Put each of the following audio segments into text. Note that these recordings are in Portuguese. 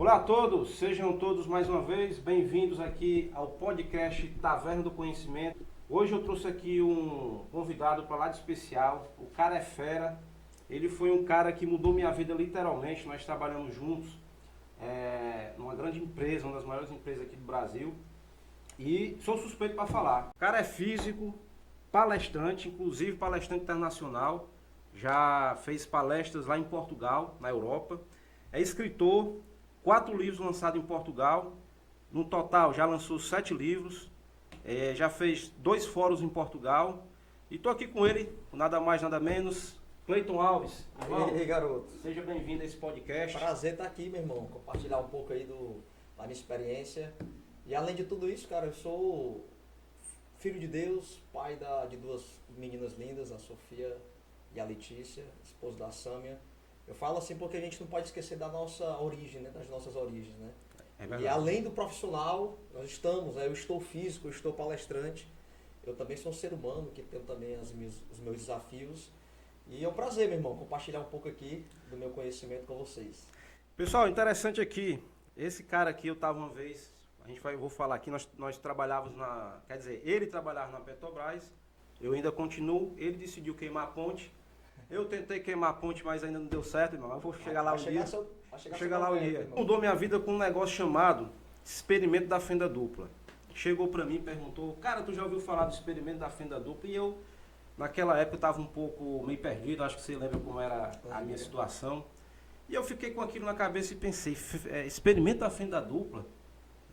Olá a todos, sejam todos mais uma vez bem-vindos aqui ao podcast Taverna do Conhecimento. Hoje eu trouxe aqui um convidado para lá de especial, o cara é fera, ele foi um cara que mudou minha vida literalmente, nós trabalhamos juntos numa grande empresa, uma das maiores empresas aqui do Brasil, e sou suspeito para falar. O cara é físico, palestrante, inclusive palestrante internacional, já fez palestras lá em Portugal, na Europa, é escritor, 4 livros lançados em Portugal, no total já lançou 7 livros, já fez 2 fóruns em Portugal, e estou aqui com ele, nada mais nada menos, Cleiton Alves. Irmão, e aí, garoto? Seja bem-vindo a esse podcast. Prazer estar aqui, meu irmão, compartilhar um pouco aí da minha experiência. E além de tudo isso, cara, eu sou filho de Deus, pai de 2 meninas lindas, a Sofia e a Letícia, esposa da Sâmia. Eu falo assim porque a gente não pode esquecer da nossa origem, né? Das nossas origens, né? É verdade. E além do profissional, nós estamos, eu estou físico, eu estou palestrante, eu também sou um ser humano que tenho também os meus desafios. E é um prazer, meu irmão, compartilhar um pouco aqui do meu conhecimento com vocês. Pessoal, interessante aqui, esse cara aqui eu estava uma vez, eu vou falar aqui, nós trabalhávamos ele trabalhava na Petrobras, eu ainda continuo, ele decidiu queimar a ponte. Eu tentei queimar a ponte, mas ainda não deu certo, irmão. Eu vou chegar lá um dia. Chegar lá um dia. Mudou minha vida com um negócio chamado experimento da fenda dupla. Chegou pra mim e perguntou, cara, tu já ouviu falar do experimento da fenda dupla? E eu, naquela época, eu estava um pouu meio perdido, acho que você lembra como era a minha situação. E eu fiquei com aquilo na cabeça e pensei, experimento da fenda dupla?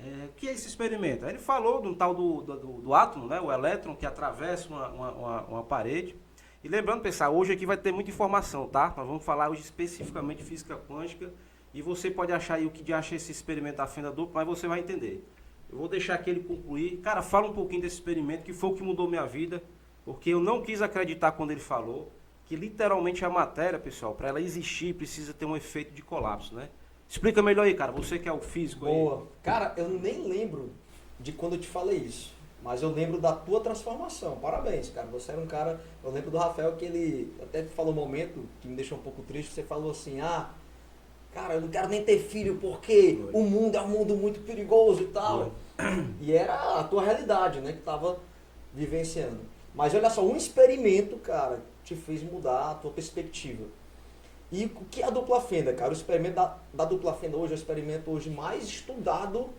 O que é esse experimento? Aí ele falou de um tal do átomo, né, o elétron, que atravessa uma parede. E lembrando, pessoal, hoje aqui vai ter muita informação, tá? Nós vamos falar hoje especificamente de física quântica. E você pode achar aí o que acha esse experimento da fenda dupla, mas você vai entender. Eu vou deixar aqui ele concluir. Cara, fala um pouquinho desse experimento, que foi o que mudou minha vida. Porque eu não quis acreditar quando ele falou que literalmente a matéria, pessoal, para ela existir, precisa ter um efeito de colapso, né? Explica melhor aí, cara. Você que é o físico aí. Boa. Cara, eu nem lembro de quando eu te falei isso. Mas eu lembro da tua transformação. Parabéns, cara. Você era um cara... Eu lembro do Rafael que ele até falou um momento que me deixou um pouco triste. Você falou assim, cara, eu não quero nem ter filho porque o mundo é um mundo muito perigoso e tal. E era a tua realidade, né? Que tava vivenciando. Mas olha só, um experimento, cara, te fez mudar a tua perspectiva. E o que é a dupla fenda, cara? O experimento da dupla fenda hoje é o experimento hoje mais estudado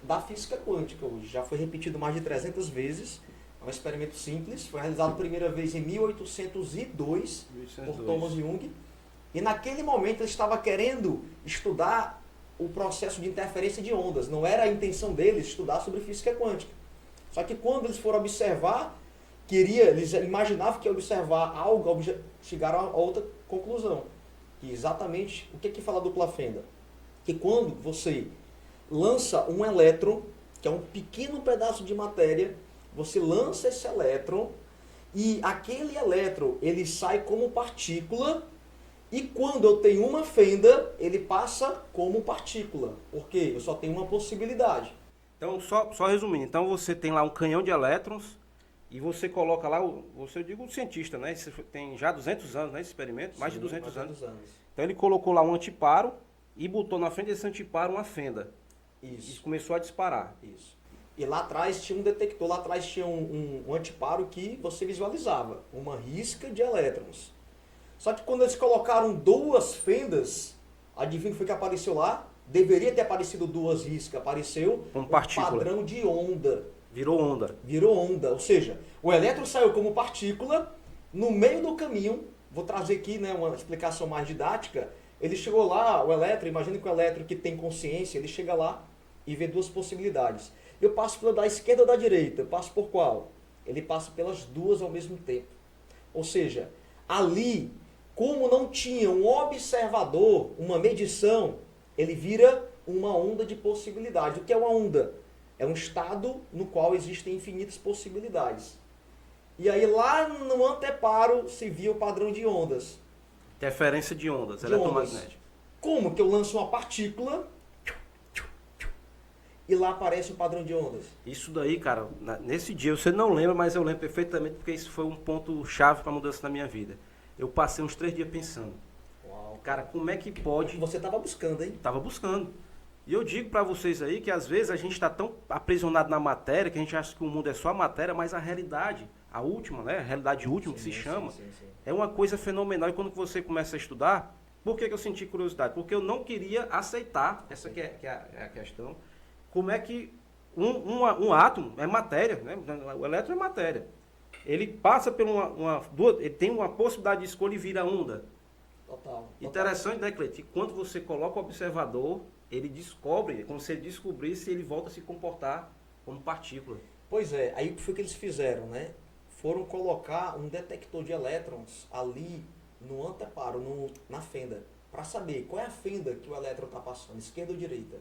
da física quântica hoje. Já foi repetido mais de 300 vezes. É um experimento simples. Foi realizado a primeira vez em 1802 por Thomas Young. E naquele momento ele estava querendo estudar o processo de interferência de ondas. Não era a intenção deles estudar sobre física quântica. Só que quando eles foram observar, eles imaginavam que ia observar algo, chegaram a outra conclusão. Que exatamente, o que fala a dupla fenda? Que quando você lança um elétron, que é um pequeno pedaço de matéria, você lança esse elétron e aquele elétron ele sai como partícula e quando eu tenho uma fenda, ele passa como partícula, porque eu só tenho uma possibilidade. Então, só resumindo, então você tem lá um canhão de elétrons e você coloca lá, eu digo um cientista, né? Isso tem já 200 anos, né, esse experimento, mais de 200 anos. Então ele colocou lá um antiparo e botou na frente desse antiparo uma fenda. Isso. E começou a disparar. Isso. E lá atrás tinha um detector, lá atrás tinha um antiparo que você visualizava, uma risca de elétrons. Só que quando eles colocaram 2 fendas, adivinha o que foi que apareceu lá? Deveria ter aparecido 2 riscas, apareceu um padrão de onda. Virou onda. Virou onda, ou seja, o elétron saiu como partícula, no meio do caminho, vou trazer aqui, né, uma explicação mais didática, ele chegou lá, o elétron, imagina que o elétron que tem consciência, ele chega lá e vê 2 possibilidades. Eu passo pela da esquerda ou da direita, eu passo por qual? Ele passa pelas 2 ao mesmo tempo. Ou seja, ali, como não tinha um observador, uma medição, ele vira uma onda de possibilidades. O que é uma onda? É um estado no qual existem infinitas possibilidades. E aí lá no anteparo se via o padrão de ondas. Interferência de ondas eletromagnéticas. Como que eu lanço uma partícula e lá aparece o padrão de ondas? Isso daí, cara, nesse dia, você não lembra, mas eu lembro perfeitamente porque isso foi um ponto chave para a mudança na minha vida. Eu passei uns 3 dias pensando. Uau. Cara, como é que pode... Você estava buscando, hein? Tava buscando. E eu digo para vocês aí que às vezes a gente está tão aprisionado na matéria que a gente acha que o mundo é só a matéria, mas a realidade, a última, né? A realidade última que se chama, é uma coisa fenomenal. E quando você começa a estudar, por que eu senti curiosidade? Porque eu não queria aceitar, essa que é a questão, como é que um átomo é matéria, né? O elétron é matéria. Ele passa por ele tem uma possibilidade de escolha e vira onda. Total. Interessante, né, Cleiton? Que quando você coloca o observador, ele descobre, é como se ele descobrisse, ele volta a se comportar como partícula. Pois é, aí o que foi que eles fizeram, né? Foram colocar um detector de elétrons ali no anteparo, na fenda, para saber qual é a fenda que o elétron está passando, esquerda ou direita.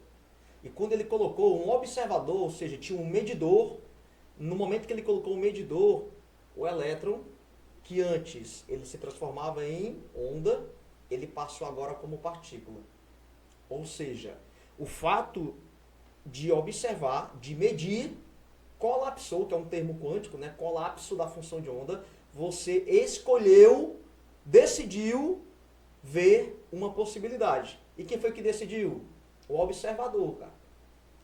E quando ele colocou um observador, ou seja, tinha um medidor, no momento que ele colocou o medidor, o elétron, que antes ele se transformava em onda, ele passou agora como partícula. Ou seja, o fato de observar, de medir, colapsou, que é um termo quântico, né? Colapso da função de onda, você escolheu, decidiu ver uma possibilidade. E quem foi que decidiu? O observador, cara.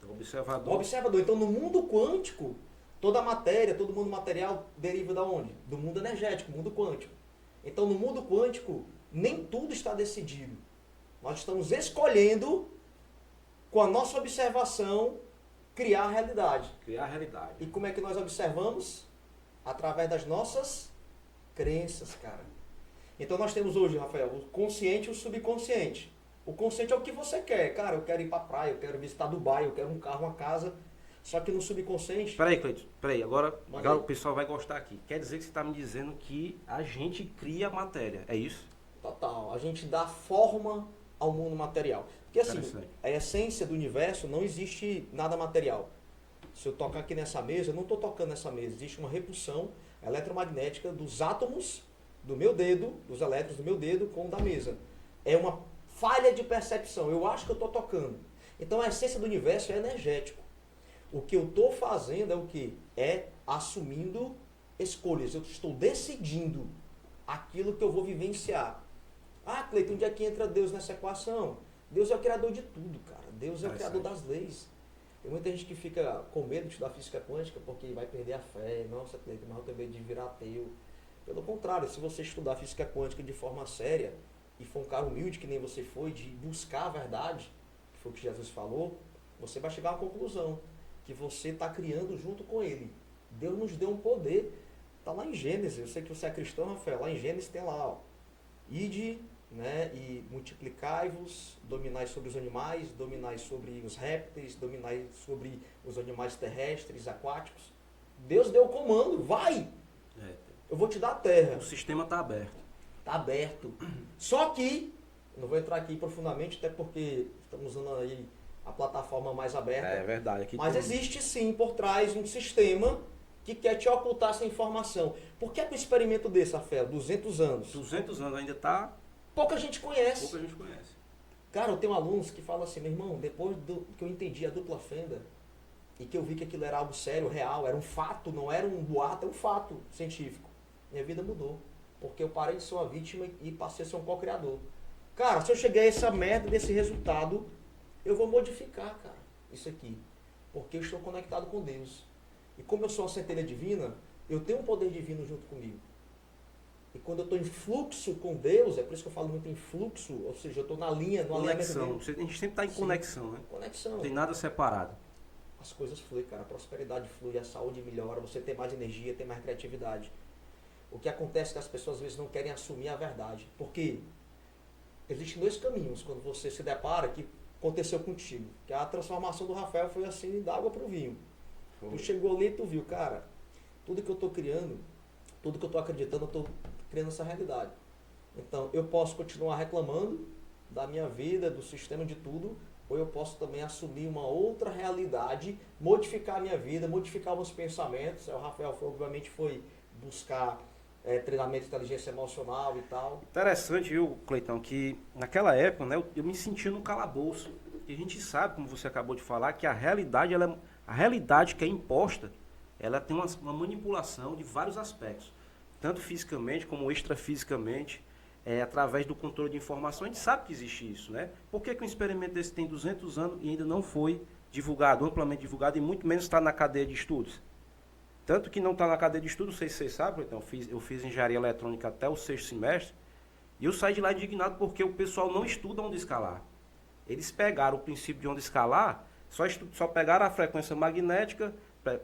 O observador. O observador. Então, no mundo quântico, toda a matéria, todo mundo material deriva da onde? Do mundo energético, mundo quântico. Então, no mundo quântico, nem tudo está decidido. Nós estamos escolhendo, com a nossa observação, criar a realidade. Criar a realidade. E como é que nós observamos? Através das nossas crenças, cara. Então nós temos hoje, Rafael, o consciente e o subconsciente. O consciente é o que você quer. Cara, eu quero ir pra praia, eu quero visitar Dubai, eu quero um carro, uma casa. Só que no subconsciente... Peraí, Cleiton, peraí. Agora o pessoal vai gostar aqui. Quer dizer que você está me dizendo que a gente cria a matéria, é isso? Total. A gente dá forma ao mundo material. Porque assim, a essência do universo não existe nada material. Se eu tocar aqui nessa mesa, eu não estou tocando nessa mesa. Existe uma repulsão eletromagnética dos átomos do meu dedo, dos elétrons do meu dedo com o da mesa. É uma falha de percepção. Eu acho que eu estou tocando. Então a essência do universo é energético. O que eu estou fazendo é o quê? É assumindo escolhas. Eu estou decidindo aquilo que eu vou vivenciar. Ah, Cleiton, onde é que entra Deus nessa equação? Deus é o criador de tudo, cara. Deus é o criador das leis. Tem muita gente que fica com medo de estudar física quântica porque vai perder a fé. Nossa, Cleiton, mas eu tenho medo de virar ateu. Pelo contrário, se você estudar física quântica de forma séria e for um cara humilde que nem você foi, de buscar a verdade, que foi o que Jesus falou, você vai chegar a uma conclusão, que você está criando junto com ele. Deus nos deu um poder. Está lá em Gênesis, eu sei que você é cristão, Rafael, lá em Gênesis tem lá, ó, ide, né, e multiplicai-vos, dominai sobre os animais, dominai sobre os répteis, dominai sobre os animais terrestres, aquáticos. Deus deu o comando, vai! Eu vou te dar a terra. O sistema está aberto. Está aberto. Só que, não vou entrar aqui profundamente, até porque estamos usando aí a plataforma mais aberta. É verdade. Aqui mas existe sim por trás um sistema que quer te ocultar essa informação. Por que é que um experimento desse, Rafael, 200 anos? 200 anos ainda está... Pouca gente conhece. Pouca gente conhece. Cara, eu tenho alunos que falam assim, meu irmão, depois que eu entendi a dupla fenda e que eu vi que aquilo era algo sério, real, era um fato, não era um boato, é um fato científico. Minha vida mudou. Porque eu parei de ser uma vítima e passei a ser um co-criador. Cara, se eu chegar a essa merda desse resultado, eu vou modificar, cara, isso aqui. Porque eu estou conectado com Deus. E como eu sou uma centelha divina, eu tenho um poder divino junto comigo. E quando eu estou em fluxo com Deus, é por isso que eu falo muito em fluxo, ou seja, eu estou na linha, no conexão. A gente sempre está em conexão, né? Conexão. Não tem nada separado. As coisas fluem, cara. A prosperidade flui, a saúde melhora, você tem mais energia, tem mais criatividade. O que acontece é que as pessoas às vezes não querem assumir a verdade. Porque existem dois caminhos quando você se depara que aconteceu contigo. Que a transformação do Rafael foi assim, da água para o vinho. Tu chegou ali e tu viu, cara, tudo que eu estou criando, tudo que eu estou acreditando, eu estou criando essa realidade. Então, eu posso continuar reclamando da minha vida, do sistema, de tudo, ou eu posso também assumir uma outra realidade, modificar a minha vida, modificar meus pensamentos. O Rafael, obviamente, foi buscar treinamento de inteligência emocional e tal. Interessante, viu, Cleitão, que naquela época, né, eu me sentia num calabouço. E a gente sabe, como você acabou de falar, que a realidade, a realidade que é imposta, ela tem uma manipulação de vários aspectos. Tanto fisicamente como extrafisicamente. através do controle de informação. A gente sabe que existe isso, né? Por que um experimento desse tem 200 anos e ainda não foi divulgado, amplamente divulgado, e muito menos está na cadeia de estudos? Tanto que não está na cadeia de estudos, não sei se vocês sabem, então, eu fiz engenharia eletrônica até o 6º semestre, e eu saí de lá indignado porque o pessoal não estuda onda escalar. Eles pegaram o princípio de onda escalar, só pegaram a frequência magnética,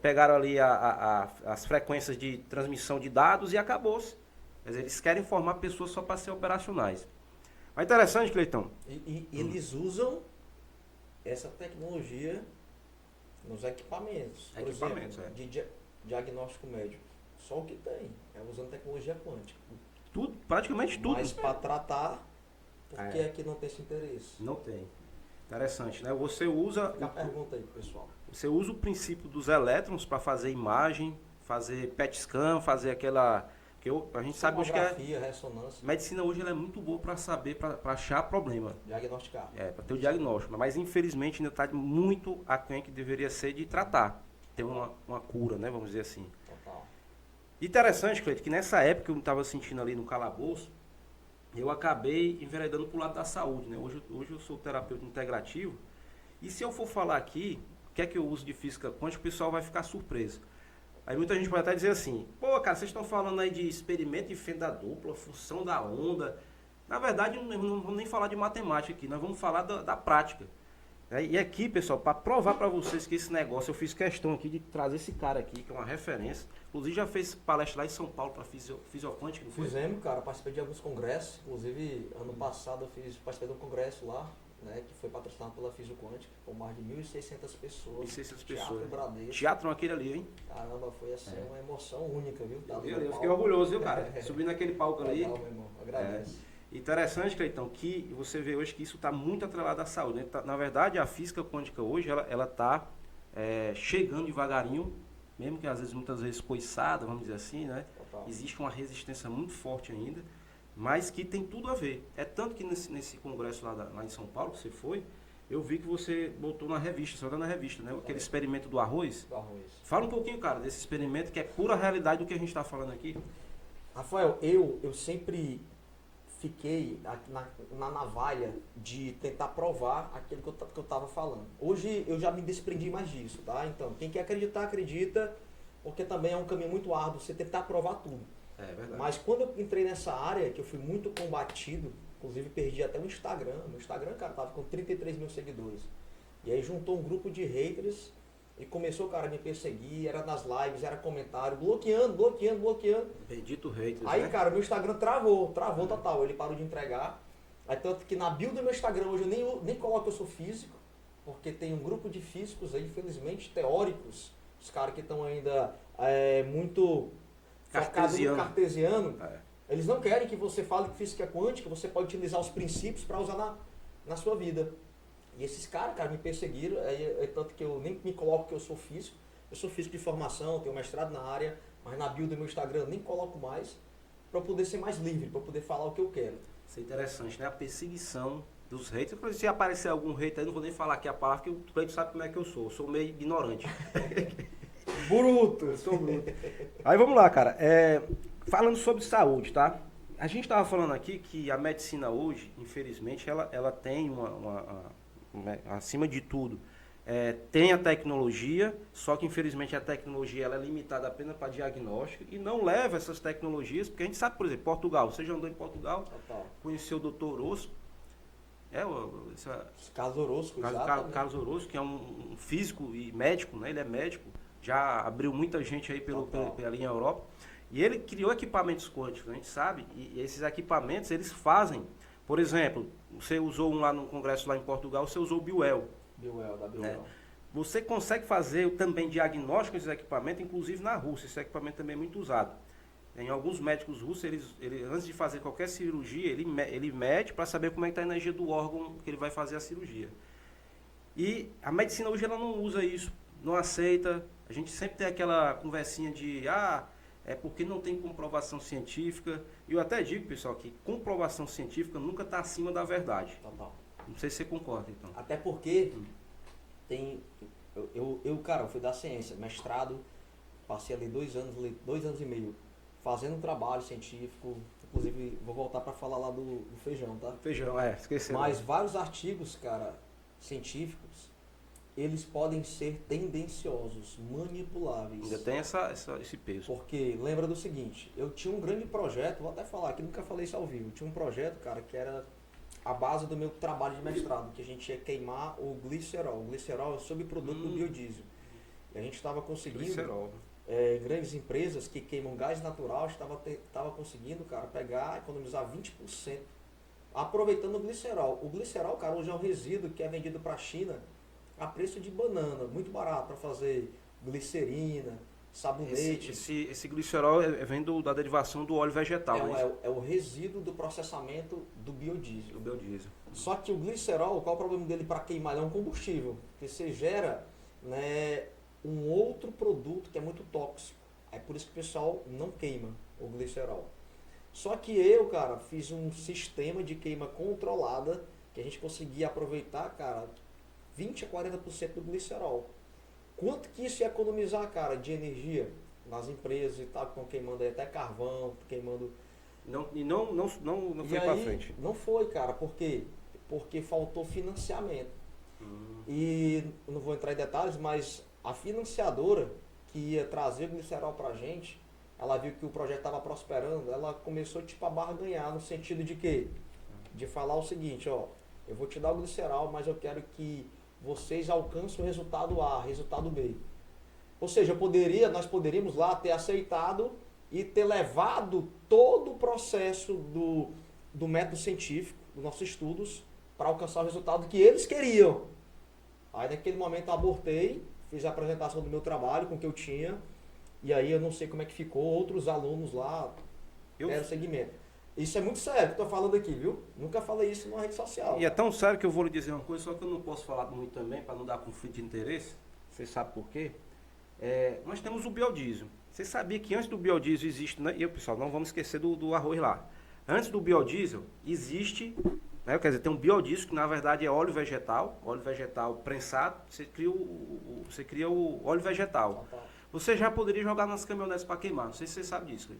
pegaram ali as frequências de transmissão de dados e acabou-se. Quer dizer, eles querem formar pessoas só para ser operacionais. Mas interessante, Cleitão. E eles usam essa tecnologia nos equipamentos. Por exemplo, de diagnóstico médico. Só o que tem. É usando tecnologia quântica. Tudo, praticamente tudo. Mas para tratar, por que aqui não tem esse interesse? Não tem. Interessante, né? Você usa... Fica a pergunta aí, pessoal. Você usa o princípio dos elétrons para fazer imagem, fazer PET scan, fazer aquela... a gente sabe hoje que ressonância. Medicina hoje ela é muito boa para saber, para achar problema. Diagnosticar. Para ter o diagnóstico. Mas infelizmente ainda está muito aquém que deveria ser de tratar. Ter uma cura, né? Vamos dizer assim. Total. Interessante, Cleiton, que nessa época que eu estava sentindo ali no calabouço, eu acabei enveredando para o lado da saúde, né? Hoje eu sou terapeuta integrativo. E se eu for falar aqui, o que é que eu uso de física quântica, o pessoal vai ficar surpreso. Aí muita gente pode até dizer assim, pô, cara, vocês estão falando aí de experimento de fenda dupla, função da onda. Na verdade, não vamos nem falar de matemática aqui, nós vamos falar da prática. E aqui, pessoal, para provar para vocês que esse negócio, eu fiz questão aqui de trazer esse cara aqui, que é uma referência. Inclusive já fez palestra lá em São Paulo para Fisioquântica, não foi? Fizemos, cara, participei de alguns congressos. Inclusive, ano passado eu participei de um congresso lá, né, que foi patrocinado pela Fisioquântica, com mais de 1.600 pessoas. 1.600 pessoas. Teatro Bradesco. Teatro aquele ali, hein? Caramba, foi assim uma emoção única, viu? Eu fiquei orgulhoso, viu, cara? Subindo naquele palco ali. Legal, meu irmão. Agradeço. Interessante, Cleitão, que você vê hoje que isso está muito atrelado à saúde, né? Na verdade, a física quântica hoje, ela está chegando devagarinho, mesmo que às vezes, muitas vezes, coiçada, vamos dizer assim, né? Total. Existe uma resistência muito forte ainda, mas que tem tudo a ver. É tanto que nesse congresso lá em São Paulo, que você foi, eu vi que você botou na revista, só na revista, né? Aquele experimento do arroz. Do arroz. Fala um pouquinho, cara, desse experimento que é pura realidade do que a gente está falando aqui. Rafael, eu sempre fiquei na navalha de tentar provar aquilo que eu estava falando. Hoje eu já me desprendi mais disso, tá? Então, quem quer acreditar, acredita, porque também é um caminho muito árduo você tentar provar tudo. É verdade. Mas quando eu entrei nessa área, que eu fui muito combatido, inclusive perdi até o Instagram. Meu Instagram, cara, tava com 33 mil seguidores. E aí juntou um grupo de haters e começou, cara, a me perseguir, era nas lives, era comentário, bloqueando. Bendito haters, Aí, né? cara, meu Instagram travou total, ele parou de entregar. Aí, tanto que na bio do meu Instagram hoje eu nem coloco que eu sou físico, porque tem um grupo de físicos aí, infelizmente, teóricos, os caras que estão ainda muito focados no cartesiano. Eles não querem que você fale que física quântica, você pode utilizar os princípios para usar na sua vida. E esses caras, cara, me perseguiram, tanto que eu nem me coloco que eu sou físico de formação, tenho mestrado na área, mas na bio do meu Instagram eu nem coloco mais, para eu poder ser mais livre, para eu poder falar o que eu quero. Isso é interessante, né? A perseguição dos haters. Se aparecer algum hater aí, não vou nem falar aqui a palavra, porque o Cleiton sabe como é que eu sou meio ignorante. Bruto! Eu sou bruto. Aí vamos lá, cara. Falando sobre saúde, tá? A gente estava falando aqui que a medicina hoje, infelizmente, ela tem acima de tudo, tem a tecnologia, só que infelizmente a tecnologia ela é limitada apenas para diagnóstico e não leva essas tecnologias, porque a gente sabe, por exemplo, Portugal, você já andou em Portugal, Total. Conheceu o Dr. Orozco, Carlos Orozco, Carlos Orozco, que é um físico e médico, né? Ele é médico, já abriu muita gente aí ali em Europa, e ele criou equipamentos quânticos, a gente sabe, e esses equipamentos eles fazem, por exemplo, você usou um lá no congresso lá em Portugal, você usou o Biwell. Da Biwell. Você consegue fazer também diagnóstico desses equipamentos, inclusive na Rússia. Esse equipamento também é muito usado. Em alguns médicos russos, ele antes de fazer qualquer cirurgia, ele mede para saber como é que está a energia do órgão que ele vai fazer a cirurgia. E a medicina hoje ela não usa isso, não aceita. A gente sempre tem aquela conversinha de é porque não tem comprovação científica. E eu até digo, pessoal, que comprovação científica nunca está acima da verdade. Total. Não sei se você concorda, então. Até porque cara, eu fui da ciência, mestrado, passei ali 2 anos e meio fazendo um trabalho científico, inclusive vou voltar para falar lá do feijão, tá? Feijão, esqueceu. Mas vários artigos, cara, científicos, eles podem ser tendenciosos, manipuláveis. Ainda tem esse peso. Porque lembra do seguinte, eu tinha um grande projeto, vou até falar aqui, nunca falei isso ao vivo, eu tinha um projeto, cara, que era a base do meu trabalho de mestrado, que a gente ia queimar o glicerol. O glicerol é o subproduto do biodiesel. E a gente estava conseguindo, grandes empresas que queimam gás natural, estava conseguindo, cara, pegar, economizar 20%, aproveitando o glicerol. O glicerol, cara, hoje é um resíduo que é vendido para a China a preço de banana, muito barato para fazer glicerina, sabonete. Esse glicerol vem da derivação do óleo vegetal. É o resíduo do processamento do biodiesel. Do biodiesel. Só que o glicerol, qual é o problema dele para queimar? Ele é um combustível, que você gera, né, um outro produto que é muito tóxico. É por isso que o pessoal não queima o glicerol. Só que eu, cara, fiz um sistema de queima controlada que a gente conseguia aproveitar, cara, 20 a 40% do glicerol. Quanto que isso ia economizar, cara, de energia nas empresas e tal, que estão queimando aí até carvão, queimando... Não foi para frente. Não foi, cara, por quê? Porque faltou financiamento. E não vou entrar em detalhes, mas a financiadora que ia trazer o glicerol pra gente, ela viu que o projeto estava prosperando, ela começou tipo a barganhar no sentido de quê? De falar o seguinte, ó, eu vou te dar o glicerol, mas eu quero que vocês alcancem o resultado A, resultado B. Ou seja, nós poderíamos lá ter aceitado e ter levado todo o processo do método científico, dos nossos estudos, para alcançar o resultado que eles queriam. Aí naquele momento eu abortei, fiz a apresentação do meu trabalho com o que eu tinha, e aí eu não sei como é que ficou, outros alunos lá deram segmento. Isso é muito sério que eu estou falando aqui, viu? Nunca falei isso numa rede social. E é tão sério que eu vou lhe dizer uma coisa, só que eu não posso falar muito também, para não dar conflito de interesse. Você sabe por quê? Nós temos o biodiesel. Você sabia que antes do biodiesel existe, né? E pessoal, não vamos esquecer do arroz lá. Antes do biodiesel existe, né? Quer dizer, tem um biodiesel que na verdade é óleo vegetal prensado, você cria o óleo vegetal. Você já poderia jogar nas caminhonetes para queimar, não sei se você sabe disso.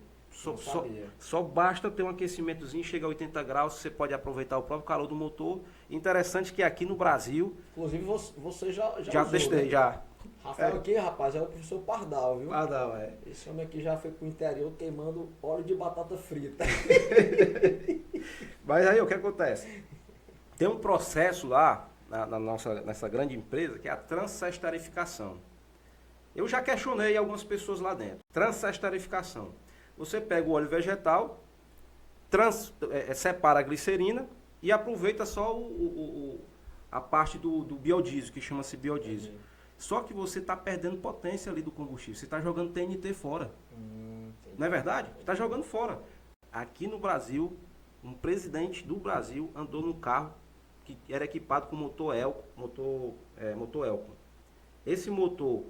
Só basta ter um aquecimentozinho, chega a 80 graus, você pode aproveitar o próprio calor do motor. Interessante que aqui no Brasil... Inclusive você já usou, testei, né? Já. Rafael aqui, rapaz, é o professor Pardal, viu? Pardal, Esse homem aqui já foi pro interior queimando óleo de batata frita. Mas aí o que acontece? Tem um processo lá, nessa grande empresa, que é a transestarificação. Eu já questionei algumas pessoas lá dentro. Transestarificação. Você pega o óleo vegetal, separa a glicerina e aproveita só a parte do biodiesel, que chama-se biodiesel. Só que você está perdendo potência ali do combustível. Você está jogando TNT fora. Não é verdade? Está jogando fora. Aqui no Brasil, um presidente do Brasil andou num carro que era equipado com motor Elco. Esse motor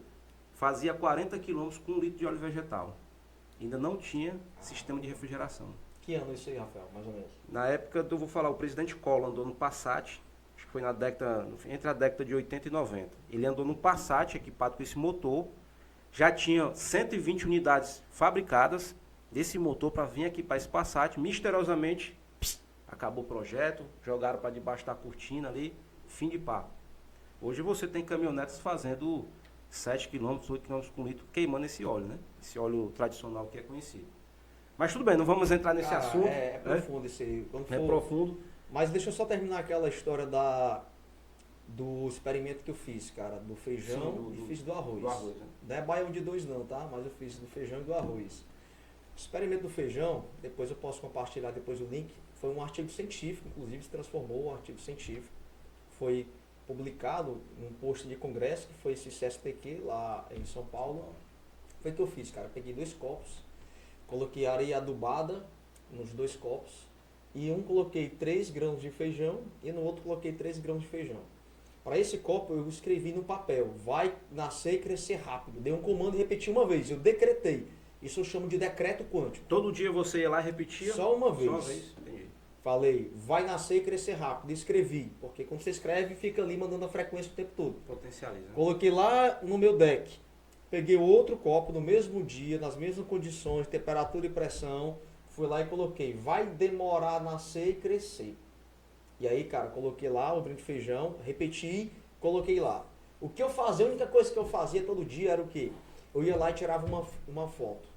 fazia 40 km com 1 litro de óleo vegetal. Ainda não tinha sistema de refrigeração. Que ano isso aí, Rafael, mais ou menos? Na época, eu vou falar, o presidente Collor andou no Passat, acho que foi entre a década de 80 e 90. Ele andou no Passat, equipado com esse motor, já tinha 120 unidades fabricadas desse motor para vir aqui para esse Passat. Misteriosamente, acabou o projeto, jogaram para debaixo da cortina ali, fim de papo. Hoje você tem caminhonetes fazendo 7 km, 8 km por litro, queimando esse óleo, né? Esse óleo tradicional que é conhecido. Mas tudo bem, não vamos entrar nesse assunto. É profundo esse aí. Profundo. Mas deixa eu só terminar aquela história do experimento que eu fiz, cara, do feijão e fiz do arroz. Do arroz, né? Não é baião de 2 não, tá? Mas eu fiz do feijão e do arroz. O experimento do feijão, depois eu posso compartilhar depois o link, foi um artigo científico, inclusive se transformou um artigo científico. Foi publicado num post de congresso, que foi esse CSTQ lá em São Paulo. Foi o que eu fiz, cara. Peguei 2 copos, coloquei areia adubada nos 2 copos, e um coloquei 3 grãos de feijão e no outro coloquei 3 grãos de feijão. Para esse copo eu escrevi no papel, vai nascer e crescer rápido. Dei um comando e repeti uma vez, eu decretei. Isso eu chamo de decreto quântico. Todo dia você ia lá e repetia? Só uma vez. Só uma vez. Entendi. Falei, vai nascer e crescer rápido. Escrevi, porque quando você escreve, fica ali mandando a frequência o tempo todo. Potencializa. Né? Coloquei lá no meu deck. Peguei outro copo no mesmo dia, nas mesmas condições, temperatura e pressão. Fui lá e coloquei. Vai demorar a nascer e crescer. E aí, cara, coloquei lá o brinde de feijão, repeti, coloquei lá. O que eu fazia, a única coisa que eu fazia todo dia era o quê? Eu ia lá e tirava uma foto,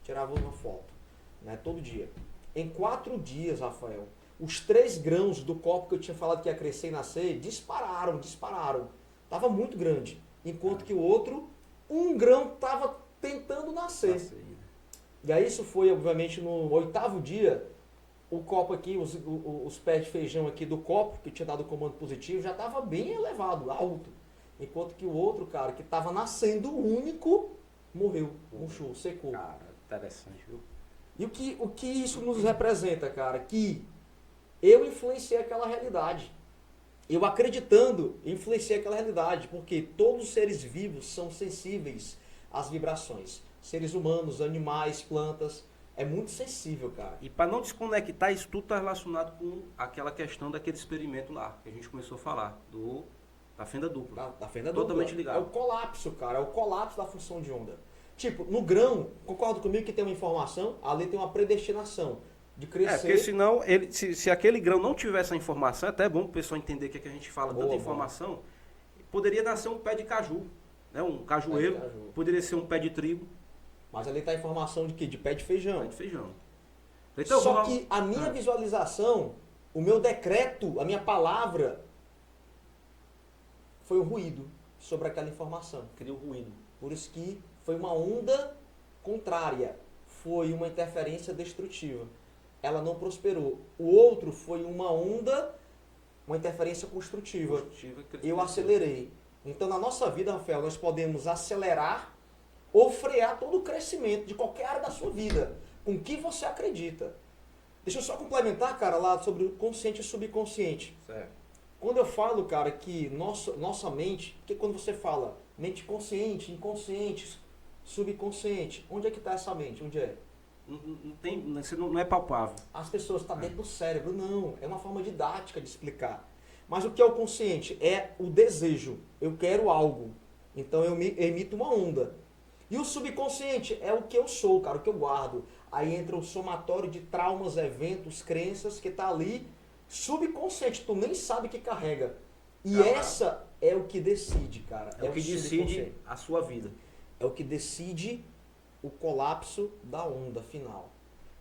né, todo dia. Em 4 dias, Rafael, os 3 grãos do copo que eu tinha falado que ia crescer e nascer, dispararam. Tava muito grande. Enquanto que o outro, 1 grão tava tentando nascer. E aí isso foi, obviamente, no 8º dia, o copo aqui, os pés de feijão aqui do copo, que tinha dado o comando positivo, já estava bem elevado, alto. Enquanto que o outro, cara, que estava nascendo único, morreu, murchou, secou. Cara, interessante, viu? E o que isso nos representa, cara? Que eu influenciei aquela realidade. Eu acreditando, influenciei aquela realidade, porque todos os seres vivos são sensíveis às vibrações. Seres humanos, animais, plantas, é muito sensível, cara. E para não desconectar, isso tudo está relacionado com aquela questão daquele experimento lá, que a gente começou a falar, da fenda dupla. Da fenda dupla. Totalmente ligado. É o colapso, cara, é o colapso da função de onda. Tipo, no grão, concordo comigo que tem uma informação, ali tem uma predestinação de crescer. Porque senão, se aquele grão não tivesse a informação, é até bom para o pessoal entender o que a gente fala, tanta informação, poderia nascer um pé de caju, né? Um cajueiro, poderia ser um pé de trigo. Mas ali está a informação de quê? De pé de feijão. Pé de feijão. Então, só que a minha visualização, o meu decreto, a minha palavra, foi o ruído sobre aquela informação. Criou ruído. Por isso que foi uma onda contrária. Foi uma interferência destrutiva. Ela não prosperou. O outro foi uma onda, uma interferência construtiva. Eu acelerei. Então, na nossa vida, Rafael, nós podemos acelerar ou frear todo o crescimento de qualquer área da sua vida, com o que você acredita. Deixa eu só complementar, cara, lá sobre o consciente e subconsciente. Certo. Quando eu falo, cara, que nossa mente, porque quando você fala mente consciente, inconsciente, subconsciente, onde é que está essa mente? Onde é? Não é palpável. As pessoas estão dentro do cérebro. Não, é uma forma didática de explicar. Mas o que é o consciente? É o desejo. Eu quero algo. Então eu emito uma onda. E o subconsciente é o que eu sou, cara, o que eu guardo. Aí entra o somatório de traumas, eventos, crenças que tá ali, subconsciente, tu nem sabe que carrega. E essa é o que decide, cara. É o que decide a sua vida. É o que decide o colapso da onda final.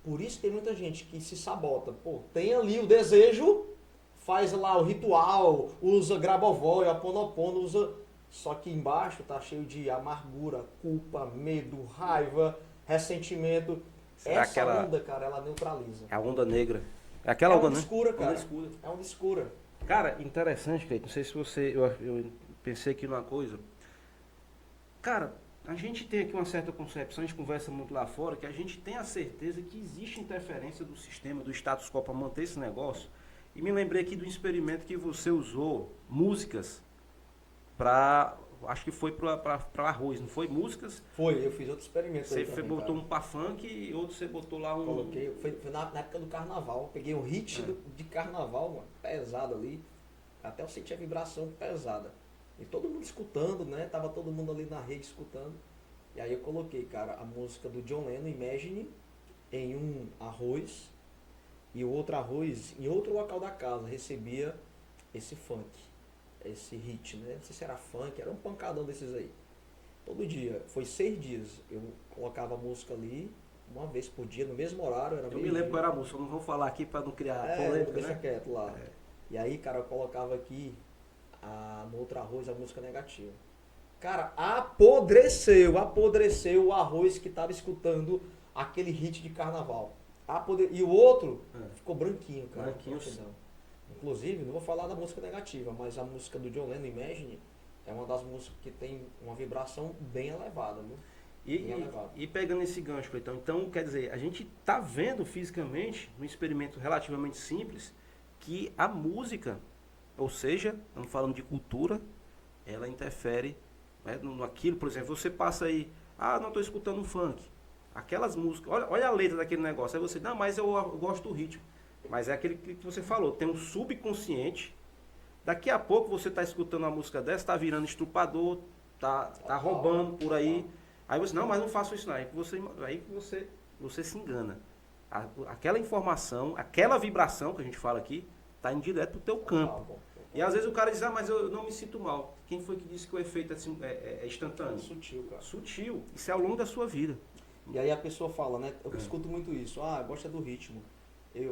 Por isso tem muita gente que se sabota. Pô, tem ali o desejo, faz lá o ritual, usa Grabovoi, Aponopono, usa... Só que embaixo tá cheio de amargura, culpa, medo, raiva, ressentimento. Essa onda, cara, ela neutraliza. É a onda negra. É aquela onda, né? Escura, cara. É onda escura. Cara, interessante, Cleiton. Não sei se você... Eu pensei aqui numa coisa. Cara, a gente tem aqui uma certa concepção, a gente conversa muito lá fora, que a gente tem a certeza que existe interferência do sistema, do status quo para manter esse negócio. E me lembrei aqui do experimento que você usou músicas acho que foi para arroz, não foi? Músicas? Foi, eu fiz outro experimento. Você botou um pra funk e outro você botou lá um... Coloquei, foi na época do carnaval, peguei um hit de carnaval, mano, pesado ali, até eu senti a vibração pesada. E todo mundo escutando, né, tava todo mundo ali na rede escutando. E aí eu coloquei, cara, a música do John Lennon, Imagine, em um arroz, e o outro arroz, em outro local da casa, recebia esse funk. Esse hit, né? Não sei se era funk, era um pancadão desses aí. Todo dia, foi 6 dias. Eu colocava a música ali, uma vez por dia, no mesmo horário. Era eu me lembro qual era a música, eu não vou falar aqui para não criar polêmica, deixa né? quieto lá. E aí, cara, eu colocava aqui, no outro arroz, a música negativa. Cara, apodreceu o arroz que tava escutando aquele hit de carnaval. E o outro ficou branquinho, cara. Branquinho. Inclusive, não vou falar da música negativa, mas a música do John Lennon, Imagine, é uma das músicas que tem uma vibração bem elevada, viu? E pegando esse gancho, então, quer dizer, a gente tá vendo fisicamente, num experimento relativamente simples, que a música, ou seja, estamos falando de cultura, ela interfere, né, naquilo, por exemplo, você passa aí, não estou escutando um funk, aquelas músicas, olha a letra daquele negócio, aí você, não, mas eu gosto do ritmo. Mas é aquele que você falou, tem um subconsciente. Daqui a pouco você está escutando uma música dessa, está virando estrupador, tá roubando por aí. Aí você, não, mas não faço isso não. Aí que você se engana. Aquela informação, aquela vibração que a gente fala aqui, está indo direto pro teu campo. E às vezes o cara diz, mas eu não me sinto mal. Quem foi que disse que o efeito é instantâneo? Sutil, cara. Sutil. Isso é ao longo da sua vida. E aí a pessoa fala, né? Eu escuto muito isso. Gosta do ritmo.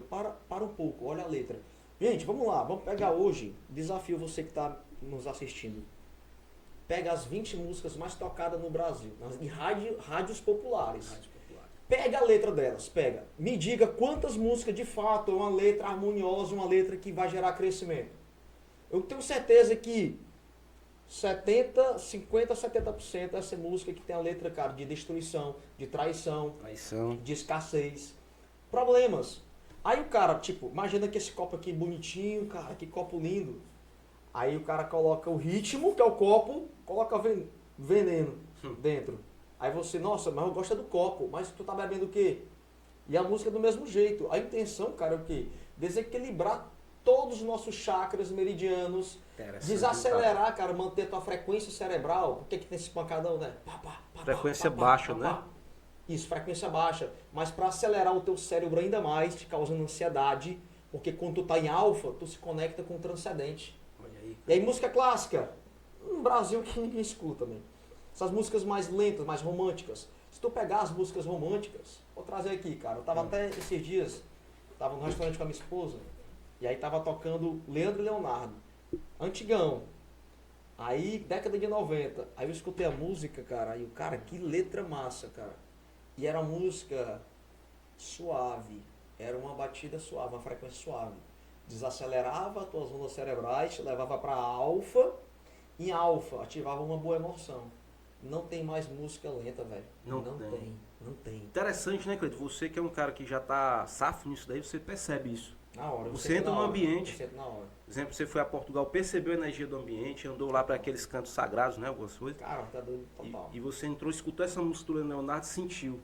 Para um pouco, olha a letra. Gente, vamos lá. Vamos pegar hoje. Desafio você que está nos assistindo. Pega as 20 músicas mais tocadas no Brasil. Em rádios populares. Pega a letra delas. Pega. Me diga quantas músicas de fato é uma letra harmoniosa, uma letra que vai gerar crescimento. Eu tenho certeza que 50-70% dessa música que tem a letra, cara, de destruição, de traição, de escassez, problemas. Aí o cara, tipo, imagina que esse copo aqui bonitinho, cara, que copo lindo. Aí o cara coloca o ritmo, que é o copo, coloca veneno dentro. Aí você, nossa, mas eu gosto do copo, mas tu tá bebendo o quê? E a música é do mesmo jeito. A intenção, cara, é o quê? Desequilibrar todos os nossos chakras meridianos, desacelerar, cara, manter a tua frequência cerebral. Por que tem esse pancadão, né? Frequência baixa, né? Isso, frequência baixa. Mas para acelerar o teu cérebro ainda mais, te causando ansiedade, porque quando tu tá em alfa, tu se conecta com o transcendente. Olha aí. E aí música clássica, no Brasil que ninguém escuta, né? Essas músicas mais lentas, mais românticas. Se tu pegar as músicas românticas, vou trazer aqui, cara. Eu tava até esses dias, tava no restaurante com a minha esposa, e aí tava tocando Leandro e Leonardo, antigão. Aí, década de 90. Aí eu escutei a música, cara, e o cara, que letra massa, cara. E era uma música suave, era uma batida suave, uma frequência suave. Desacelerava as tuas ondas cerebrais, te levava para alfa, em alfa ativava uma boa emoção. Não tem mais música lenta, velho. Não tem. Interessante, né, Cleiton? Você que é um cara que já tá safo nisso daí, você percebe isso. Na hora. Você entra no ambiente, Na hora. por exemplo, você foi a Portugal, percebeu a energia do ambiente, andou lá para aqueles cantos sagrados, né, algumas coisas. Cara, tá doido total. E você entrou, escutou essa música do Leonardo, sentiu.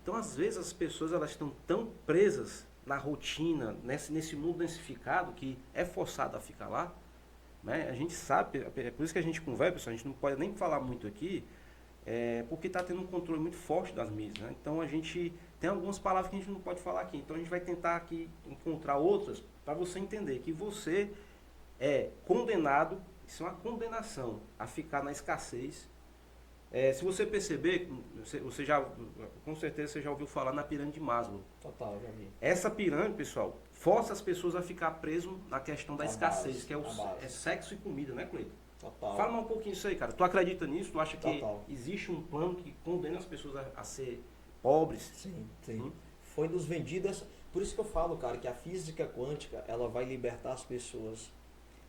Então, às vezes, as pessoas elas estão tão presas na rotina, nesse mundo densificado, que é forçado a ficar lá, né? A gente sabe, é por isso que a gente conversa, pessoal, a gente não pode nem falar muito aqui, porque está tendo um controle muito forte das mídias, né? Então, a gente tem algumas palavras que a gente não pode falar aqui. Então, a gente vai tentar aqui encontrar outras para você entender que você é condenado, isso é uma condenação, a ficar na escassez. Se você perceber, você já, com certeza você já ouviu falar na pirâmide de Maslow. Total, já vi. Essa pirâmide, pessoal, força as pessoas a ficar preso na questão da escassez, base, que é sexo e comida, né, Cleiton? Total. Fala um pouquinho isso aí, cara. Tu acredita nisso? Tu acha que Total. existe um plano que condena as pessoas a ser pobres? Sim. Foi nos vendidos. Por isso que eu falo, cara, que a física quântica, ela vai libertar as pessoas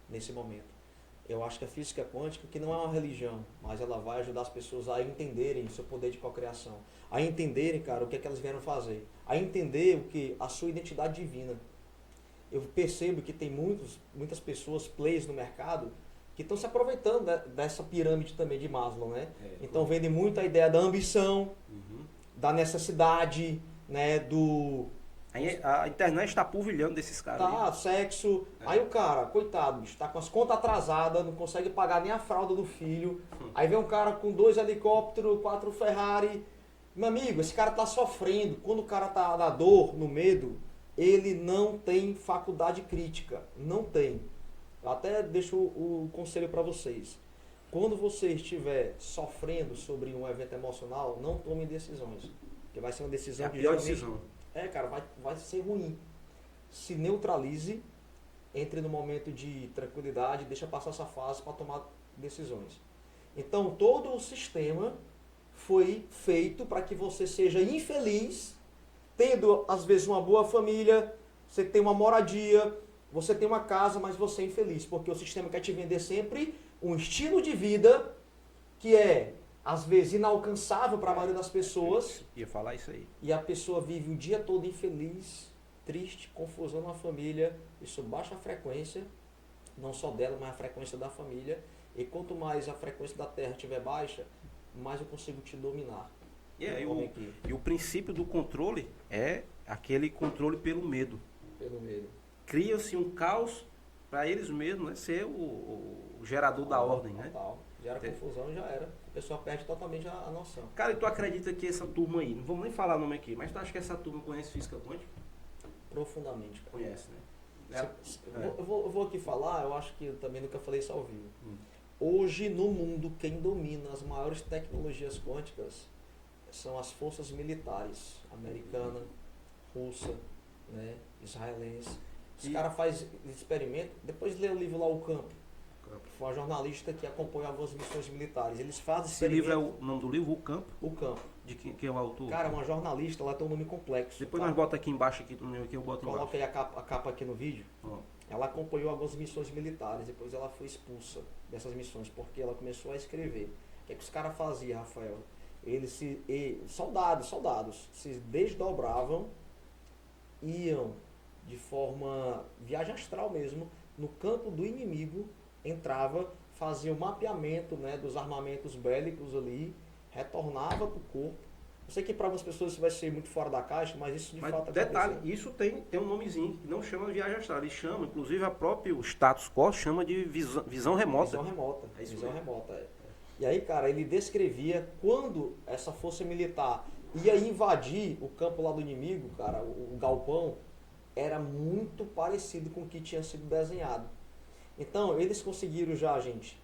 nesse momento. Eu acho que a física quântica, que não é uma religião, mas ela vai ajudar as pessoas a entenderem o seu poder de cocriação, a entenderem, cara, o que é que elas vieram fazer, a entender o que a sua identidade divina. Eu percebo que tem muitas pessoas, players no mercado, que estão se aproveitando dessa pirâmide também de Maslow, né? Então vendem muito a ideia da ambição, da necessidade, né, A internet está pulvilhando desses caras. Sexo. Aí o cara, coitado, bicho, tá com as contas atrasadas, não consegue pagar nem a fralda do filho. Aí vem um cara com 2 helicópteros, 4 Ferrari. Meu amigo, esse cara tá sofrendo. Quando o cara tá na dor, no medo, ele não tem faculdade crítica. Não tem. Eu até deixo o conselho para vocês. Quando você estiver sofrendo sobre um evento emocional, não tome decisões. Porque vai ser uma decisão a pior decisão. Cara, vai ser ruim. Se neutralize, entre no momento de tranquilidade, deixa passar essa fase para tomar decisões. Então, todo o sistema foi feito para que você seja infeliz, tendo, às vezes, uma boa família, você tem uma moradia, você tem uma casa, mas você é infeliz, porque o sistema quer te vender sempre um estilo de vida que é, às vezes, inalcançável para a maioria das pessoas. Ia falar isso aí. E a pessoa vive o dia todo infeliz, triste, confusão na família. Isso baixa a frequência, não só dela, mas a frequência da família. E quanto mais a frequência da Terra estiver baixa, mais eu consigo te dominar. E o princípio do controle é aquele controle pelo medo. Pelo medo. Cria-se um caos para eles mesmos, né, ser o gerador da ordem, né? Gera confusão e já era. A pessoa perde totalmente a noção. Cara, e tu acredita que essa turma aí, não vamos nem falar o nome aqui, mas tu acha que essa turma conhece física quântica? Profundamente, cara. Conhece, né? Eu vou aqui falar, eu acho que eu também nunca falei isso ao vivo. Hoje, no mundo, quem domina as maiores tecnologias quânticas são as forças militares americana, russa, né, israelense. Os caras fazem experimento, depois lê o livro lá, O Campo. Foi uma jornalista que acompanha algumas missões militares. Eles fazem Esse livro é o nome do livro, O Campo? O Campo. De quem é o autor? Cara, uma jornalista, ela tem um nome complexo. Depois tá? nós bota aqui embaixo, aqui, eu boto Coloca embaixo. aí a capa aqui no vídeo. Ó. Ela acompanhou algumas missões militares, depois ela foi expulsa dessas missões, porque ela começou a escrever. O que é que os caras faziam, Rafael? Soldados, se desdobravam, iam de forma viagem astral mesmo, no campo do inimigo, entrava, fazia o mapeamento, né, dos armamentos bélicos ali, retornava para o corpo. Eu sei que para algumas pessoas isso vai ser muito fora da caixa, mas isso de fato detalhe, aconteceu. isso tem um nomezinho, que não chama de viagem astral, ele chama, inclusive a própria status quo chama de visão remota. Visão remota. É isso Visão mesmo. remota, é. E aí, cara, ele descrevia quando essa força militar ia invadir o campo lá do inimigo, cara, o galpão, era muito parecido com o que tinha sido desenhado. Então, eles conseguiram já, gente,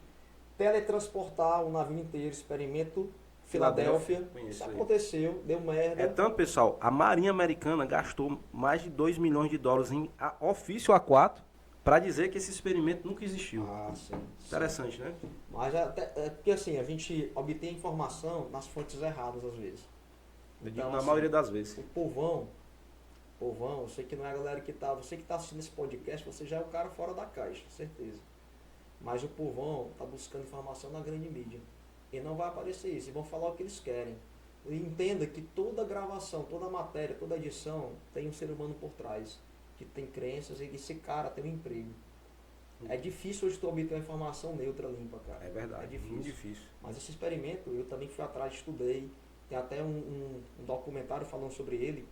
teletransportar o navio inteiro, experimento Filadélfia. Isso aconteceu, deu merda. É tanto, pessoal, a Marinha Americana gastou mais de 2 milhões de dólares em ofício A4 para dizer que esse experimento nunca existiu. Ah, sim. Interessante, né? Mas é porque assim, a gente obtém informação nas fontes erradas às vezes. Então, na assim, maioria das vezes. O povão, eu sei que não é a galera que tá, você que está assistindo esse podcast, você já é o cara fora da caixa, certeza. Mas o povão tá buscando informação na grande mídia. E não vai aparecer isso, e vão falar o que eles querem. E entenda que toda gravação, toda matéria, toda edição tem um ser humano por trás, que tem crenças e que esse cara tem um emprego. É difícil hoje tu obter uma informação neutra, limpa, cara. É verdade, É difícil. muito difícil. Mas esse experimento, eu também fui atrás, estudei. Tem até um documentário falando sobre ele.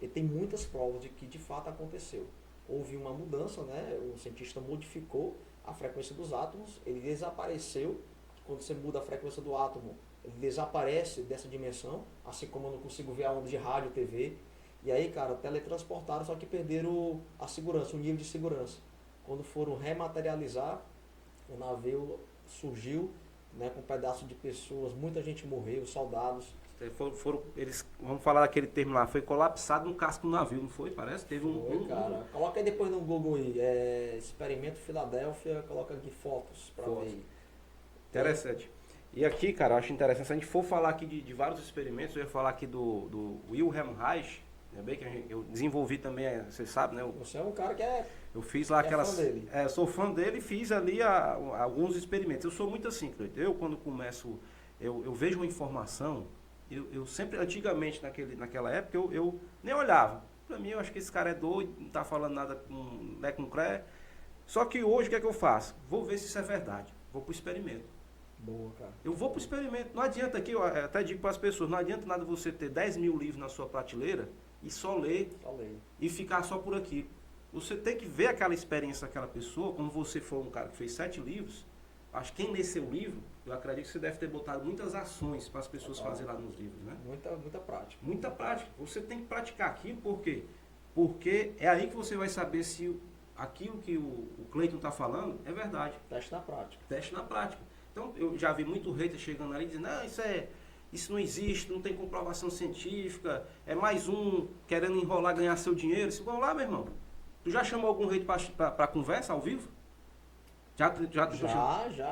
E tem muitas provas de que de fato aconteceu. Houve uma mudança, né? O cientista modificou a frequência dos átomos, ele desapareceu. Quando você muda a frequência do átomo, ele desaparece dessa dimensão, assim como eu não consigo ver a onda de rádio, TV. E aí, cara, teletransportaram, só que perderam a segurança, o nível de segurança. Quando foram rematerializar, o navio surgiu, né, com um pedaço de pessoas, muita gente morreu, soldados. Eles, vamos falar daquele termo lá, foi colapsado no casco do navio, não foi? Parece? Teve Cara, coloca aí depois no Google aí, experimento Filadélfia, coloca aqui fotos para ver. Interessante. E aqui, cara, eu acho interessante, se a gente for falar aqui de vários experimentos, eu ia falar aqui do Wilhelm Reich, né, bem que eu desenvolvi também, você sabe, né? Você é um cara que é... Eu fiz lá aquelas... fã dele. Eu sou fã dele e fiz ali alguns experimentos. Eu sou muito assim, Cleiton. Eu, quando começo, eu vejo uma informação, eu sempre, antigamente, naquela época, eu nem olhava. Pra mim, eu acho que esse cara é doido, não tá falando nada com cré. Só que hoje, o que é que eu faço? Vou ver se isso é verdade. Vou pro experimento. Boa, cara. Eu vou pro experimento. Não adianta aqui, eu até digo para as pessoas, não adianta nada você ter 10 mil livros na sua prateleira e só ler e ficar só por aqui. Você tem que ver aquela experiência daquela pessoa, como você foi um cara que fez 7 livros. Acho que quem lê seu livro, eu acredito que você deve ter botado muitas ações para as pessoas fazerem lá nos livros, né? Muita prática. Muita prática. Você tem que praticar aquilo, por quê? Porque é aí que você vai saber se aquilo que o Cleiton está falando é verdade. Teste na prática. Teste na prática. Então, eu já vi muito hater chegando ali dizendo, não, isso não existe, não tem comprovação científica, é mais um querendo enrolar, ganhar seu dinheiro. Se vão lá, meu irmão. Tu já chamou algum hater para conversa ao vivo? Já.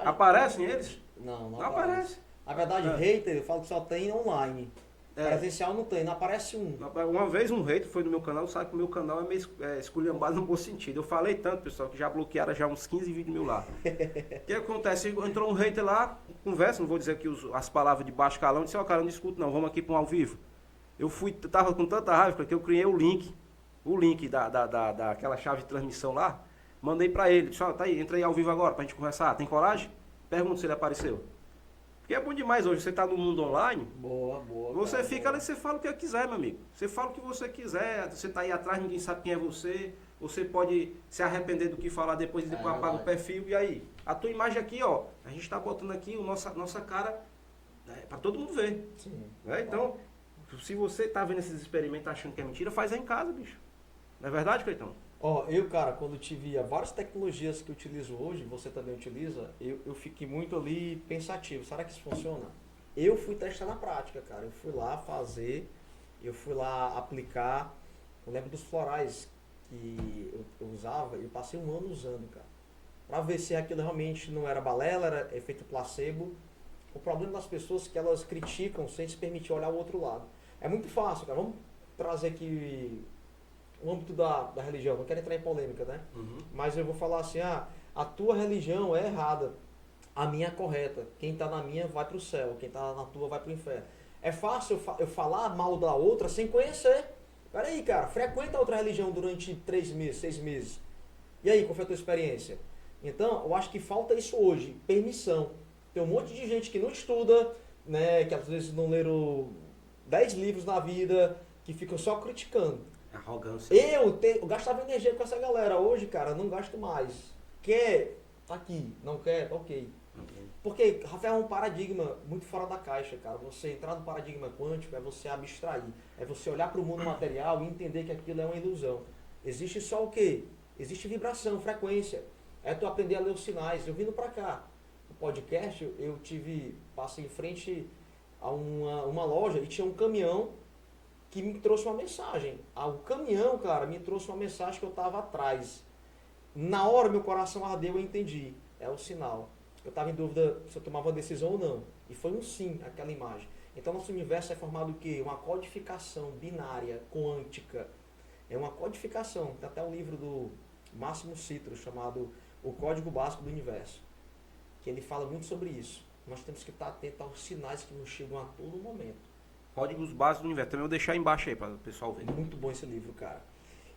Aparecem eles? Não aparece. Na verdade, hater, eu falo que só tem online. Presencial não tem, não aparece um. Uma vez um hater foi no meu canal, sabe que o meu canal é meio esculhambado no bom sentido. Eu falei tanto, pessoal, que já bloquearam já uns 15 vídeos mil lá. O que acontece? Entrou um hater lá, conversa, não vou dizer aqui as palavras de baixo calão, disse, cara, não discuto não, vamos aqui para um ao vivo. Tava com tanta raiva que eu criei o link daquela chave de transmissão lá, mandei para ele, disse, tá aí, entra aí ao vivo agora pra gente conversar, tem coragem? Pergunta se ele apareceu. Porque é bom demais hoje, você está no mundo online. Boa. Você cara, fica ali, você fala o que quiser, meu amigo. Você fala o que você quiser, você está aí atrás, ninguém sabe quem é você. você pode se arrepender do que falar depois e depois apaga o perfil. E aí? A tua imagem aqui, ó, a gente está botando aqui nossa cara para todo mundo ver. Sim. Né? Então, se você está vendo esses experimentos achando que é mentira, faz aí em casa, bicho. Não é verdade, Cleitão? Ó, eu, cara, quando tive várias tecnologias que eu utilizo hoje, você também utiliza, eu fiquei muito ali pensativo. Será que isso funciona? Eu fui testar na prática, cara. Eu fui lá fazer, eu fui lá aplicar. Eu lembro dos florais que eu usava, eu passei um ano usando, cara. Pra ver se aquilo realmente não era balela, era efeito placebo. O problema das pessoas é que elas criticam sem se permitir olhar o outro lado. É muito fácil, cara. Vamos trazer aqui o âmbito da religião. Não quero entrar em polêmica, né? Uhum. Mas eu vou falar assim, a tua religião é errada. A minha é correta. Quem está na minha vai para o céu. Quem está na tua vai para o inferno. É fácil eu falar mal da outra sem conhecer. Peraí, cara. Frequenta outra religião durante 3 meses, 6 meses. E aí, qual foi a tua experiência? Então, eu acho que falta isso hoje. Permissão. Tem um monte de gente que não estuda, né, que às vezes não leram 10 livros na vida, que ficam só criticando. Arrogância. Eu gastava energia com essa galera. Hoje, cara, não gasto mais. Quer? Tá aqui. Não quer? Ok. Porque, Rafael, é um paradigma muito fora da caixa, cara. Você entrar no paradigma quântico é você abstrair. É você olhar para o mundo material e entender que aquilo é uma ilusão. Existe só o quê? Existe vibração, frequência. É tu aprender a ler os sinais. Eu vindo para cá, no podcast, passei em frente a uma loja e tinha um caminhão que me trouxe uma mensagem. O caminhão, cara, me trouxe uma mensagem que eu estava atrás. Na hora meu coração ardeu, eu entendi. É o sinal. Eu estava em dúvida se eu tomava uma decisão ou não. E foi um sim, aquela imagem. Então nosso universo é formado do quê? Uma codificação binária, quântica. É uma codificação. Tem até um livro do Máximo Citro chamado O Código Básico do Universo. Que ele fala muito sobre isso. Nós temos que estar atentos aos sinais que nos chegam a todo momento. Códigos básicos do universo. Também vou deixar embaixo aí para o pessoal ver. Muito bom esse livro, cara.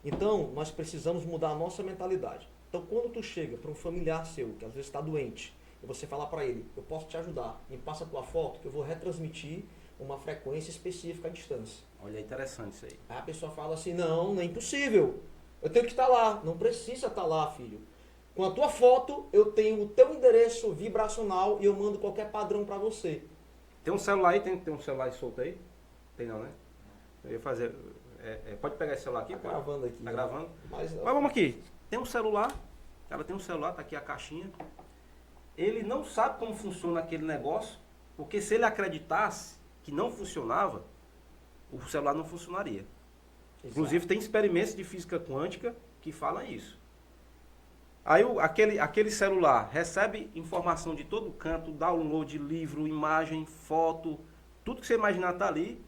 Então, nós precisamos mudar a nossa mentalidade. Então, quando tu chega para um familiar seu, que às vezes está doente, e você falar para ele, eu posso te ajudar, me passa a tua foto, que eu vou retransmitir uma frequência específica à distância. Olha, é interessante isso aí. Aí a pessoa fala assim, não é impossível. Eu tenho que estar lá. Não precisa estar lá, filho. Com a tua foto, eu tenho o teu endereço vibracional e eu mando qualquer padrão para você. Tem um celular aí? Tem um celular aí solto aí? Tem não, né? Eu ia fazer... pode pegar esse celular aqui? Tá gravando aqui. Tá gravando? Mas vamos aqui. Tem um celular. Ela tem um celular, tá aqui a caixinha. Ele não sabe como funciona aquele negócio, porque se ele acreditasse que não funcionava, o celular não funcionaria. Exato. Inclusive tem experimentos de física quântica que falam isso. Aí aquele celular recebe informação de todo canto, download de livro, imagem, foto, tudo que você imaginar está ali.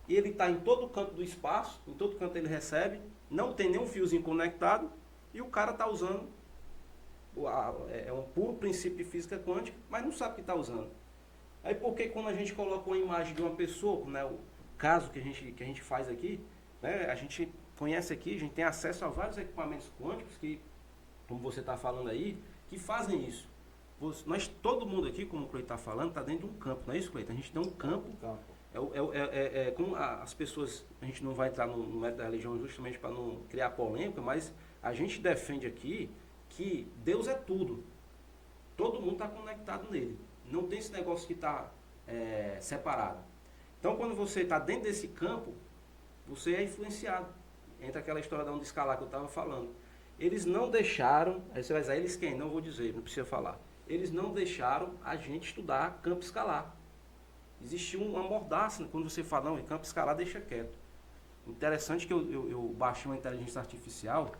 E ele está em todo canto do espaço, em todo canto ele recebe, não tem nenhum fiozinho conectado e o cara está usando. É um puro princípio de física quântica, mas não sabe o que está usando. Aí porque quando a gente coloca uma imagem de uma pessoa, né, o caso que a gente faz aqui, né, a gente conhece aqui, a gente tem acesso a vários equipamentos quânticos que, como você está falando aí, que fazem isso. Todo mundo aqui, como o Cleiton está falando, está dentro de um campo, não é isso, Cleiton? A gente tem um campo. Como as pessoas, a gente não vai entrar no método da religião justamente para não criar polêmica, mas a gente defende aqui que Deus é tudo. Todo mundo está conectado nele. Não tem esse negócio que está separado. Então, quando você está dentro desse campo, você é influenciado. Entra aquela história da onda escalar que eu estava falando. Eles não deixaram, aí você vai dizer, eles quem? Não vou dizer, não precisa falar. Eles não deixaram a gente estudar campo escalar. Existiu uma mordaça quando você fala, não, campo escalar deixa quieto. Interessante que eu baixei uma inteligência artificial,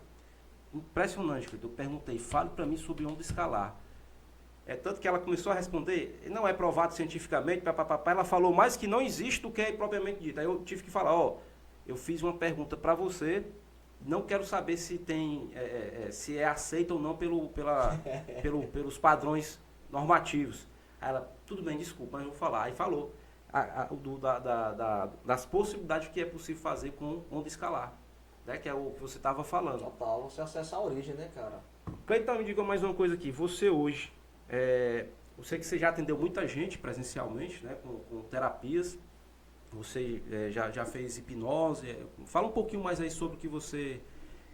impressionante, eu perguntei, fale para mim sobre onda escalar. Tanto que ela começou a responder, não é provado cientificamente, ela falou mais que não existe do que é propriamente dito. Aí eu tive que falar, eu fiz uma pergunta para você, não quero saber se se é aceito ou não pelos padrões normativos. Aí ela, tudo bem, desculpa, mas eu vou falar. Aí falou das possibilidades que é possível fazer com onda escalar, né, que é o que você estava falando. Total, você acessa a origem, né, cara? Cleiton, me diga mais uma coisa aqui. Você hoje, eu sei que você já atendeu muita gente presencialmente, né, com terapias. Você já fez hipnose. Fala um pouquinho mais aí sobre o que você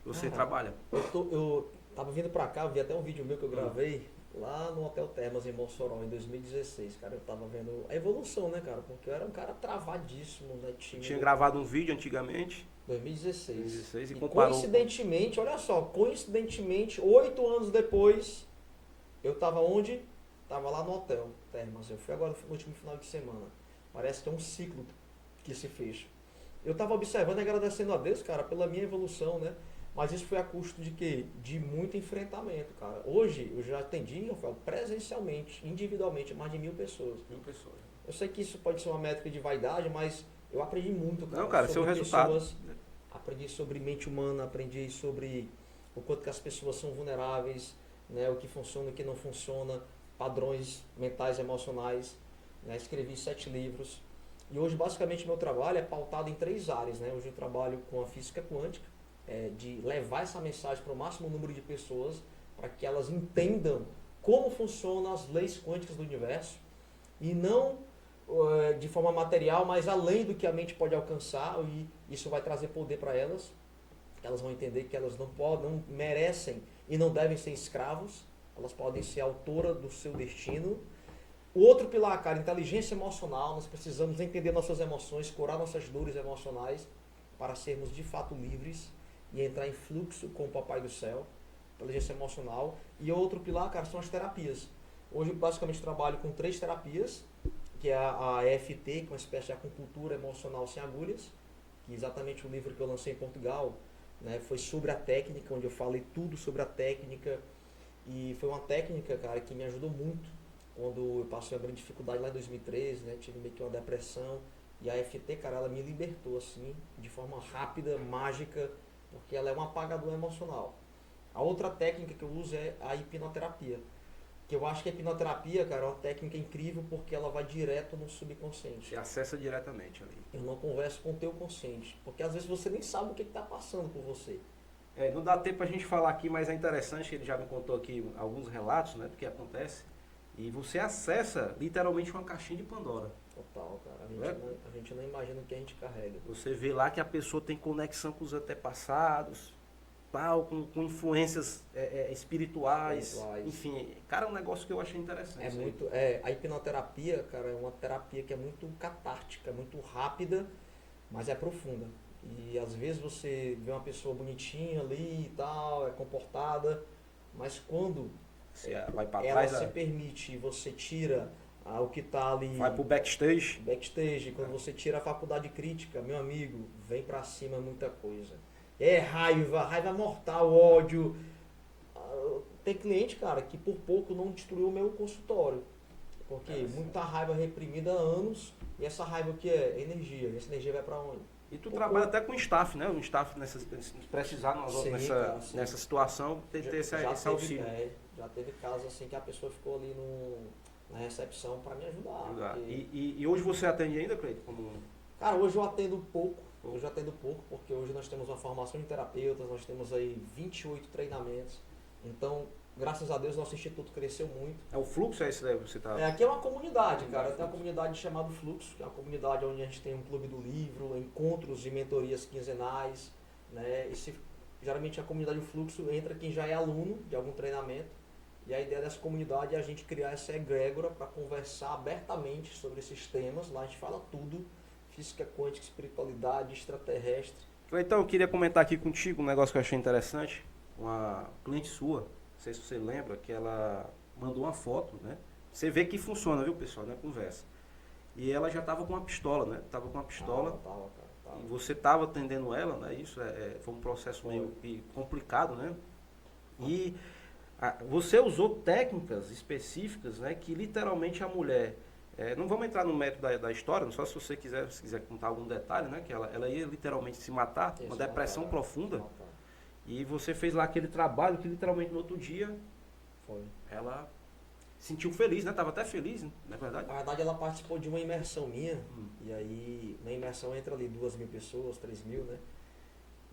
você Cara, trabalha. Eu tava vindo pra cá, eu vi até um vídeo meu que eu gravei lá no Hotel Termas em Mossoró em 2016, cara. Eu tava vendo a evolução, né, cara? Porque eu era um cara travadíssimo, né? Eu Tímido. tinha gravado um vídeo antigamente, 2016. 2016, e E comparou. coincidentemente, olha só, coincidentemente, 8 anos depois, eu tava onde? Tava lá no Hotel Termas. Eu fui agora no último final de semana. Parece que é um ciclo que se fecha. Eu tava observando e agradecendo a Deus, cara, pela minha evolução, né? Mas isso foi a custo de quê? De muito enfrentamento, cara. Hoje eu já atendi, Rafael, presencialmente, individualmente, mais de 1.000 pessoas. 1.000 pessoas. Eu sei que isso pode ser uma métrica de vaidade, mas eu aprendi muito, cara, Não, cara, seu sobre resultado. pessoas. Aprendi sobre mente humana, aprendi sobre o quanto que as pessoas são vulneráveis, né? O que funciona, o que não funciona, padrões mentais, emocionais. Né? Escrevi 7 livros. E hoje, basicamente, meu trabalho é pautado em 3 áreas. Né? Hoje eu trabalho com a física quântica, de levar essa mensagem para o máximo número de pessoas, para que elas entendam como funcionam as leis quânticas do universo, e não de forma material, mas além do que a mente pode alcançar, e isso vai trazer poder para elas. Elas vão entender que elas não podem, não merecem e não devem ser escravos, elas podem ser autora do seu destino. O outro pilar, cara, inteligência emocional. Nós precisamos entender nossas emoções, curar nossas dores emocionais para sermos de fato livres e entrar em fluxo com o Papai do Céu. Inteligência emocional. E outro pilar, cara, são as terapias. Hoje eu basicamente trabalho com 3 terapias, que é a EFT, que é uma espécie de acupuntura emocional sem agulhas, que exatamente o livro que eu lancei em Portugal, né, foi sobre a técnica, onde eu falei tudo sobre a técnica. E foi uma técnica, cara, que me ajudou muito quando eu passei uma grande dificuldade lá em 2013, né? Tive meio que uma depressão. E a FT, cara, ela me libertou, assim, de forma rápida, mágica, porque ela é um apagador emocional. A outra técnica que eu uso é a hipnoterapia. Que eu acho que a hipnoterapia, cara, é uma técnica incrível porque ela vai direto no subconsciente. Você acessa diretamente ali. Eu não converso com o teu consciente, porque às vezes você nem sabe o que está passando por você. Não dá tempo pra gente falar aqui, mas é interessante, ele já me contou aqui alguns relatos, né, do que acontece. E você acessa literalmente uma caixinha de Pandora. Total, cara. A gente não imagina o que a gente carrega. Você vê lá que a pessoa tem conexão com os antepassados, tal, com influências espirituais. Enfim, cara, é um negócio que eu achei interessante. A hipnoterapia, cara, é uma terapia que é muito catártica, muito rápida, mas é profunda. E às vezes você vê uma pessoa bonitinha ali e tal, é comportada, mas quando vai pra ela trás, se permite, você tira o que está ali. Vai pro backstage. Quando você tira a faculdade crítica, meu amigo, vem pra cima muita coisa. É raiva mortal, ódio. Tem cliente, cara, que por pouco não destruiu o meu consultório. Porque muita raiva reprimida há anos, e essa raiva o que é? Energia. E essa energia vai pra onde? E tu trabalha até com staff, né? O staff precisar nessa situação, ter esse auxílio. Já teve casos assim que a pessoa ficou ali na recepção para me ajudar. Porque... E hoje você atende ainda, Cleiton? Cara, hoje eu atendo pouco. Porque hoje nós temos uma formação de terapeutas, nós temos aí 28 treinamentos. Então, graças a Deus, nosso instituto cresceu muito. O Fluxo é esse daí que você tá... Aqui é uma comunidade, cara. Tem uma comunidade chamada Fluxo, que é uma comunidade onde a gente tem um clube do livro, encontros e mentorias quinzenais, né? Geralmente a comunidade do Fluxo entra quem já é aluno de algum treinamento. E a ideia dessa comunidade é a gente criar essa egrégora para conversar abertamente sobre esses temas. Lá a gente fala tudo. Física quântica, espiritualidade, extraterrestre. Então, eu queria comentar aqui contigo um negócio que eu achei interessante. Uma cliente sua, não sei se você lembra, que ela mandou uma foto, né? Você vê que funciona, viu, pessoal, né? Conversa. E ela já estava com uma pistola, né? Tava com uma pistola. Tava. E você estava atendendo ela, né? Isso foi um processo meio complicado, né? E você usou técnicas específicas, né? Que literalmente a mulher... não vamos entrar no método da história, só se você quiser contar algum detalhe, né? Que ela ia literalmente se matar, uma depressão profunda. E você fez lá aquele trabalho que literalmente no outro dia ela sentiu feliz, né? Tava até feliz, na verdade. Na verdade, ela participou de uma imersão minha. E aí, na imersão entra ali 2.000 pessoas, 3.000, né?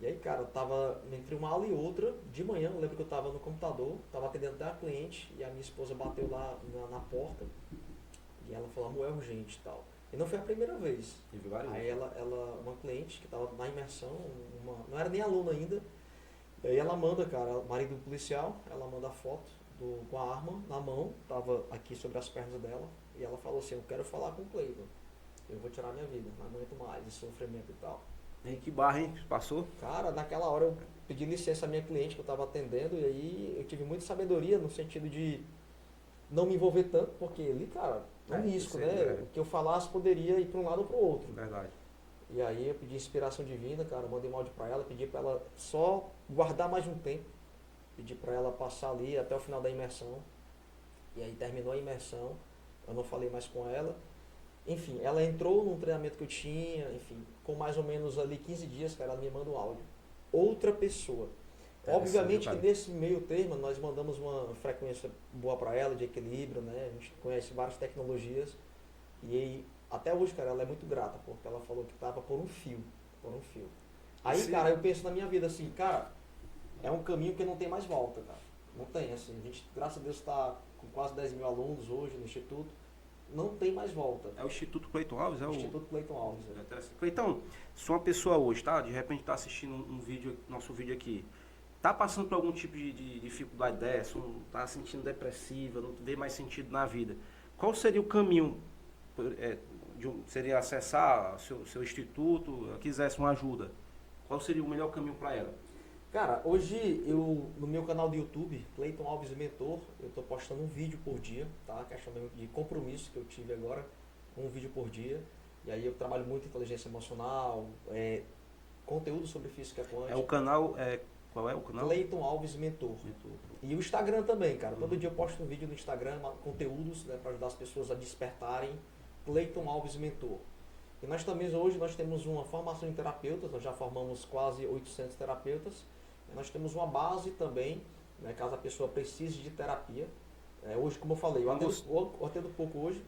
E aí, cara, eu tava entre uma aula e outra, de manhã, eu lembro que eu tava no computador, tava atendendo até a cliente, e a minha esposa bateu lá na porta. E ela falou, amor, é urgente e tal. E não foi a primeira vez. Aí uma cliente que estava na imersão, não era nem aluna ainda, E aí ela manda, cara, o marido do policial, ela manda a foto com a arma na mão, tava aqui sobre as pernas dela, e ela falou assim, eu quero falar com o Cleiton, eu vou tirar minha vida, não aguento mais esse sofrimento e tal. E que barra, hein? Passou? Cara, naquela hora eu pedi licença à minha cliente que eu estava atendendo, e aí eu tive muita sabedoria no sentido de não me envolver tanto, porque ali, cara, é um risco, né? O que eu falasse poderia ir para um lado ou para o outro. Verdade. E aí eu pedi inspiração divina, cara, mandei um áudio para ela, pedi para ela só guardar mais um tempo, pedi para ela passar ali até o final da imersão, e aí terminou a imersão, eu não falei mais com ela. Enfim, ela entrou num treinamento que eu tinha, enfim, com mais ou menos ali 15 dias, cara, ela me manda um áudio. Outra pessoa. Obviamente que nesse meio termo nós mandamos uma frequência boa para ela, de equilíbrio, né? A gente conhece várias tecnologias. E aí, até hoje, cara, ela é muito grata, porque ela falou que tava por um fio. Por um fio. Aí, sim, cara, eu penso na minha vida assim, cara, é um caminho que não tem mais volta, cara. Não tem, assim. A gente, graças a Deus, está com quase 10 mil alunos hoje no Instituto. Não tem mais volta. É o Instituto Cleiton Alves? Instituto Cleiton Alves. Cleiton, se uma pessoa hoje, tá? De repente está assistindo nosso vídeo aqui, tá passando por algum tipo de dificuldade dessa, tá sentindo depressiva, não vê mais sentido na vida, qual seria o caminho? Seria acessar seu instituto, quisesse uma ajuda, qual seria o melhor caminho para ela? Cara, hoje no meu canal do YouTube, Cleiton Alves Mentor, eu estou postando um vídeo por dia, tá? Questão de compromisso que eu tive agora, um vídeo por dia. E aí eu trabalho muito em inteligência emocional, conteúdo sobre física quântica. É o canal, qual é o canal? Cleiton Alves Mentor. E o Instagram também, cara. Todo dia eu posto um vídeo no Instagram, conteúdos, né, para ajudar as pessoas a despertarem. Cleiton Alves Mentor. E nós também hoje nós temos uma formação de terapeutas, nós já formamos quase 800 terapeutas. Nós temos uma base também, né, caso a pessoa precise de terapia. Hoje, como eu falei, eu atendo pouco hoje.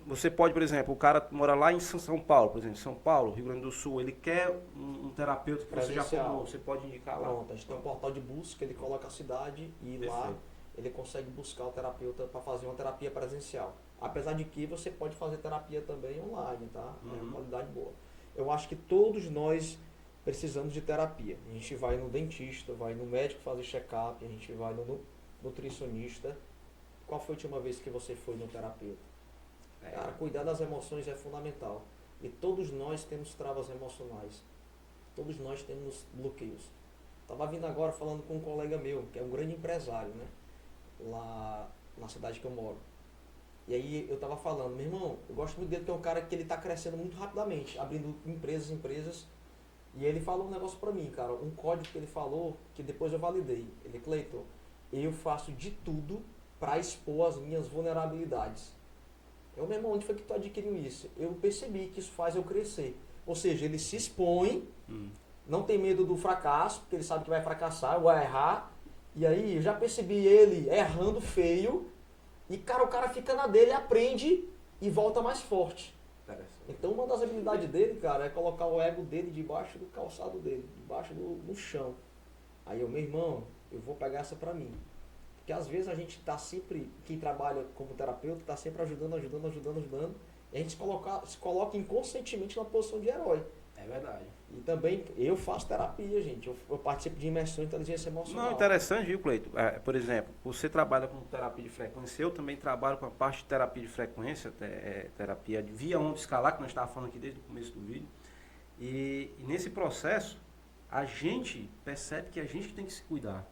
Você pode, por exemplo, o cara mora lá em São Paulo, por exemplo, São Paulo, Rio Grande do Sul, ele quer um terapeuta que você já formou, você pode indicar lá. Pronto, a gente tem um portal de busca, ele coloca a cidade e lá ele consegue buscar o terapeuta para fazer uma terapia presencial. Apesar de que você pode fazer terapia também online, tá? É uma qualidade boa. Eu acho que todos nós precisamos de terapia. A gente vai no dentista, vai no médico fazer check-up, a gente vai no nutricionista. Qual foi a última vez que você foi no terapeuta? Cara, cuidar das emoções é fundamental. E todos nós temos travas emocionais. Todos nós temos bloqueios. Estava vindo agora falando com um colega meu, que é um grande empresário, né? Lá na cidade que eu moro. E aí eu estava falando, meu irmão, eu gosto muito dele, que é um cara que ele está crescendo muito rapidamente, abrindo empresas. E ele falou um negócio pra mim, cara, um código que ele falou, que depois eu validei. Ele, Cleiton, eu faço de tudo para expor as minhas vulnerabilidades. Eu, meu irmão, onde foi que tu adquiriu isso? Eu percebi que isso faz eu crescer. Ou seja, ele se expõe, não tem medo do fracasso, porque ele sabe que vai fracassar, vai errar. E aí eu já percebi ele errando feio, e cara, o cara fica na dele, aprende e volta mais forte. Então uma das habilidades dele, cara, é colocar o ego dele debaixo do calçado dele, debaixo do chão. Aí eu, meu irmão, eu vou pegar essa pra mim. Porque às vezes a gente tá sempre, quem trabalha como terapeuta, tá sempre ajudando. E a gente se coloca inconscientemente na posição de herói. É verdade. E também eu faço terapia, gente. Eu participo de imersão em inteligência emocional. Não, interessante, viu, Cleiton? Por exemplo, você trabalha com terapia de frequência, eu também trabalho com a parte de terapia de frequência, terapia de via onda escalar, que nós estávamos falando aqui desde o começo do vídeo. E nesse processo, a gente percebe que a gente tem que se cuidar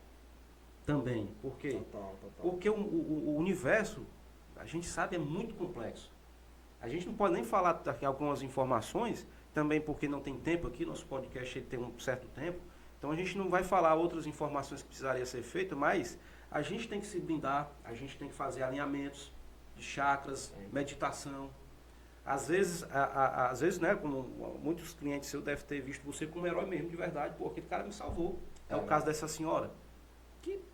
também. Por quê? Total. Porque o universo, a gente sabe, é muito complexo. A gente não pode nem falar aqui algumas informações, também porque não tem tempo aqui, nosso podcast ele tem um certo tempo, então a gente não vai falar outras informações que precisaria ser feitas, mas a gente tem que se blindar, a gente tem que fazer alinhamentos de chakras, meditação. Às vezes, né, como muitos clientes seus devem ter visto você como um herói mesmo, de verdade, pô, aquele cara me salvou. É o caso dessa senhora.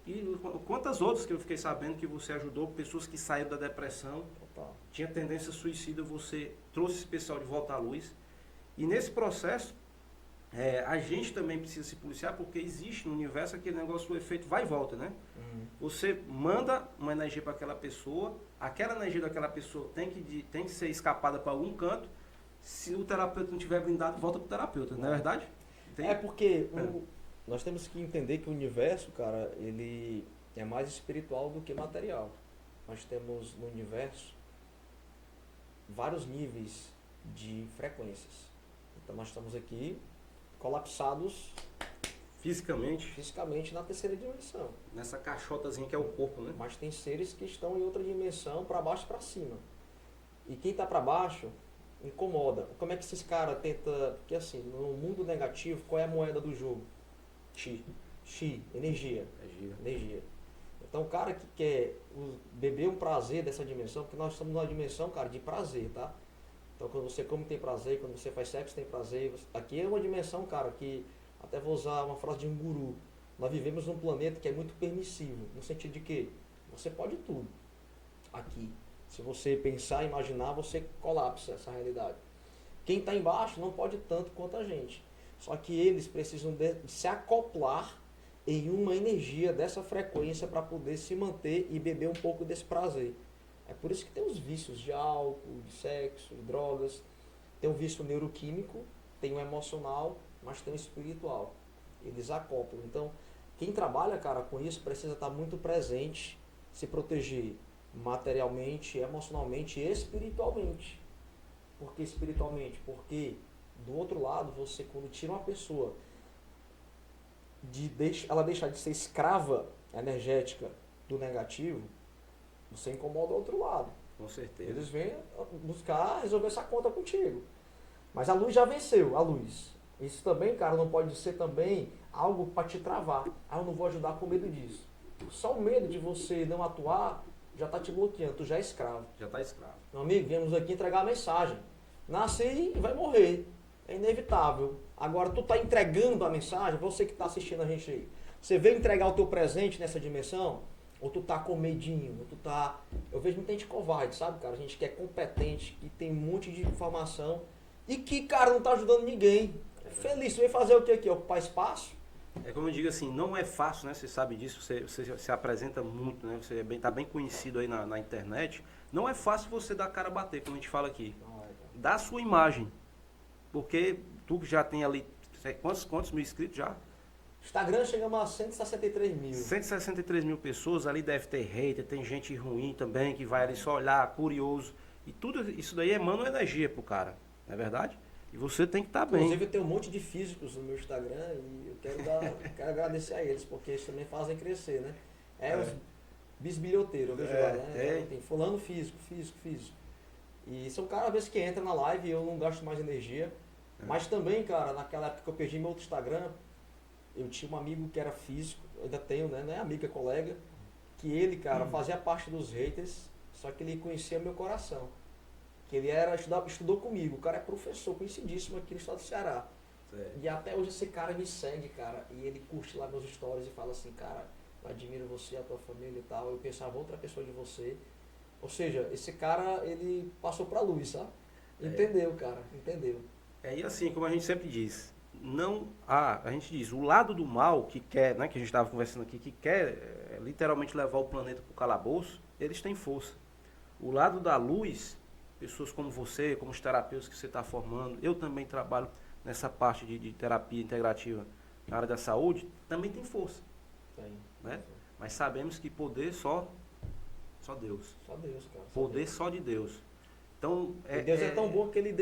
E quantas outras que eu fiquei sabendo que você ajudou, pessoas que saíram da depressão, tinha tendência suicida, você trouxe esse pessoal de volta à luz. E nesse processo, a gente também precisa se policiar, porque existe no universo aquele negócio, o efeito vai e volta, né? Você manda uma energia para aquela energia daquela pessoa tem que ser escapada para algum canto. Se o terapeuta não tiver blindado, volta para o terapeuta, não é verdade? Porque nós temos que entender que o universo, cara, ele é mais espiritual do que material. Nós temos no universo vários níveis de frequências. Então nós estamos aqui colapsados fisicamente na terceira dimensão. Nessa caixotazinha que é o corpo, né? Mas tem seres que estão em outra dimensão, para baixo e para cima. E quem está para baixo incomoda. Como é que esses caras tentam... Porque assim, no mundo negativo, qual é a moeda do jogo? Chi, energia. Então o cara que quer beber um prazer dessa dimensão, porque nós estamos numa dimensão, cara, de prazer, tá? Então quando você come tem prazer, quando você faz sexo tem prazer. Aqui é uma dimensão, cara, que até vou usar uma frase de um guru. Nós vivemos num planeta que é muito permissivo, no sentido de que você pode tudo aqui. Se você pensar, imaginar, você colapsa essa realidade. Quem está embaixo não pode tanto quanto a gente. Só que eles precisam de se acoplar em uma energia dessa frequência para poder se manter e beber um pouco desse prazer. É por isso que tem os vícios de álcool, de sexo, de drogas. Tem o vício neuroquímico, tem o emocional, mas tem o espiritual. Eles acoplam. Então, quem trabalha, cara, com isso precisa estar muito presente, se proteger materialmente, emocionalmente e espiritualmente. Por que espiritualmente? Porque do outro lado, você quando tira uma pessoa ela deixar de ser escrava energética do negativo, você incomoda o outro lado. Com certeza. Eles vêm buscar resolver essa conta contigo. Mas a luz já venceu, a luz. Isso também, cara, não pode ser também algo para te travar. Eu não vou ajudar com medo disso. Só o medo de você não atuar já está te bloqueando, tu já é escravo. Já está escravo. Meu amigo, viemos aqui entregar a mensagem. Nasce e vai morrer. É inevitável. Agora, tu está entregando a mensagem, você que está assistindo a gente aí. Você veio entregar o teu presente nessa dimensão? Ou tu tá com medinho? Ou tu tá... Eu vejo muita gente covarde, sabe, cara? Gente que é competente, que tem um monte de informação e que, cara, não tá ajudando ninguém. É feliz. Você veio fazer o que aqui? Ocupar espaço? É como eu digo assim, não é fácil, né? Você sabe disso, você se apresenta muito, né? Você tá bem conhecido aí na internet. Não é fácil você dar a cara a bater, como a gente fala aqui. Dá a sua imagem. Porque tu que já tem ali, quantos mil inscritos já? Instagram chegamos a 163 mil. 163 mil pessoas, ali deve ter hater, tem gente ruim também, que vai ali só olhar, curioso. E tudo isso daí emana energia pro cara, não é verdade? E você tem que estar bem. Inclusive, eu tenho um monte de físicos no meu Instagram e eu quero agradecer a eles, porque eles também fazem crescer, né? Os bisbilhoteiros, eu vejo lá, né? Tem fulano físico. E são caras, às vezes, que entram na live e eu não gasto mais energia. Mas também, cara, naquela época que eu perdi meu outro Instagram, eu tinha um amigo que era físico, ainda tenho, né? Não é amigo, é colega, que ele, cara, fazia parte dos haters, só que ele conhecia meu coração. Que ele estudou comigo, o cara é professor, conhecidíssimo aqui no estado do Ceará. Certo. E até hoje esse cara me segue, cara, e ele curte lá meus stories e fala assim, cara, eu admiro você, a tua família e tal, eu pensava outra pessoa de você. Ou seja, esse cara, ele passou pra luz, sabe? Entendeu, cara, entendeu. E assim, como a gente sempre diz, a gente diz, o lado do mal que quer, né, que a gente estava conversando aqui, que quer literalmente levar o planeta para o calabouço, eles têm força. O lado da luz, pessoas como você, como os terapeutas que você está formando, eu também trabalho nessa parte de terapia integrativa na área da saúde, também tem força. Tem. Né? Mas sabemos que poder só Deus. Só Deus, cara. Poder só de Deus. Então, Deus é tão bom que ele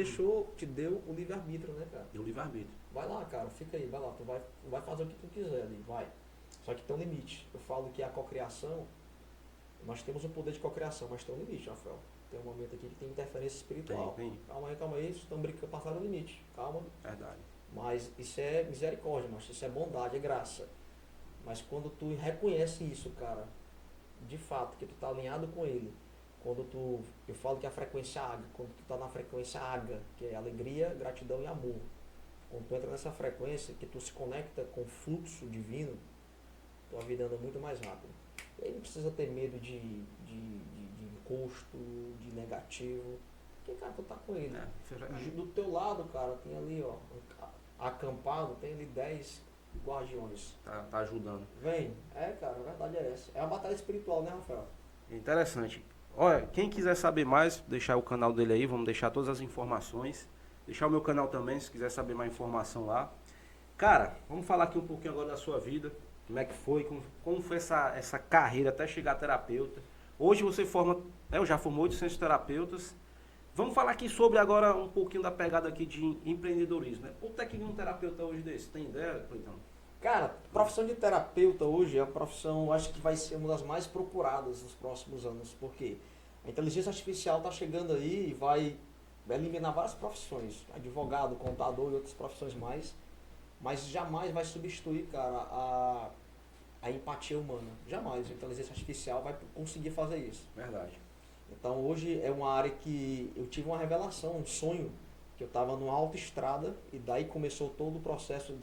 te deu o livre-arbítrio, né, cara? Deu o livre-arbítrio. Vai lá, cara, fica aí, vai lá, tu vai fazer o que tu quiser ali, vai. Só que tem um limite. Eu falo que a cocriação, nós temos o poder de cocriação, mas tem um limite, Rafael. Tem um momento aqui que tem interferência espiritual. Tem. Calma aí, estamos brincando, passaram o limite. Calma. Verdade. Mas isso é misericórdia, mas isso é bondade, é graça. Mas quando tu reconhece isso, cara, de fato, que tu tá alinhado com ele, eu falo que a frequência AGA, quando tu tá na frequência AGA, que é alegria, gratidão e amor, quando tu entra nessa frequência, que tu se conecta com o fluxo divino, tua vida anda muito mais rápido. E aí não precisa ter medo de encosto, de negativo, porque, cara, tu tá com ele. Do teu lado, cara, tem ali, ó, acampado, tem ali 10 guardiões. Tá ajudando. Vem. Cara, a verdade é essa. É uma batalha espiritual, né, Rafael? Interessante. Olha, quem quiser saber mais, deixar o canal dele aí, vamos deixar todas as informações. Deixar o meu canal também, se quiser saber mais informação lá. Cara, vamos falar aqui um pouquinho agora da sua vida. Como é que foi? Como foi essa carreira até chegar a terapeuta? Hoje você forma, eu já formou 800 terapeutas. Vamos falar aqui sobre agora um pouquinho da pegada aqui de empreendedorismo, né? Quanto é que um terapeuta hoje desse? Tem ideia, Cleitão? Cara, a profissão de terapeuta hoje é a profissão, acho que vai ser uma das mais procuradas nos próximos anos, porque a inteligência artificial está chegando aí e vai eliminar várias profissões, advogado, contador e outras profissões mais, mas jamais vai substituir, cara, a empatia humana. Jamais a inteligência artificial vai conseguir fazer isso. Verdade. Então hoje é uma área que eu tive uma revelação, um sonho, que eu estava numa autoestrada e daí começou todo o processo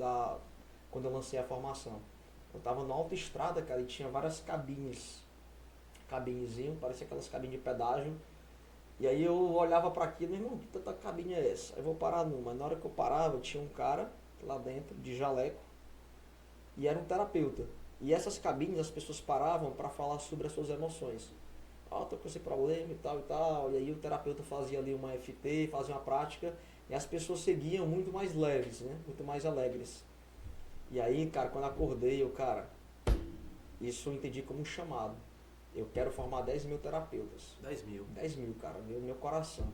quando eu lancei a formação. Eu estava numa autoestrada, cara, e tinha várias cabinezinho, parecia aquelas cabines de pedágio. E aí eu olhava para aquilo, meu irmão, que tanta cabine é essa? Eu vou parar numa. Na hora que eu parava, tinha um cara lá dentro, de jaleco, e era um terapeuta. E essas cabines as pessoas paravam para falar sobre as suas emoções. Ah, tô com esse problema e tal e tal. E aí o terapeuta fazia ali uma FT, fazia uma prática, e as pessoas seguiam muito mais leves, né? Muito mais alegres. E aí, cara, quando acordei, isso eu entendi como um chamado. Eu quero formar 10 mil terapeutas. 10 mil. 10 mil, cara, meu coração.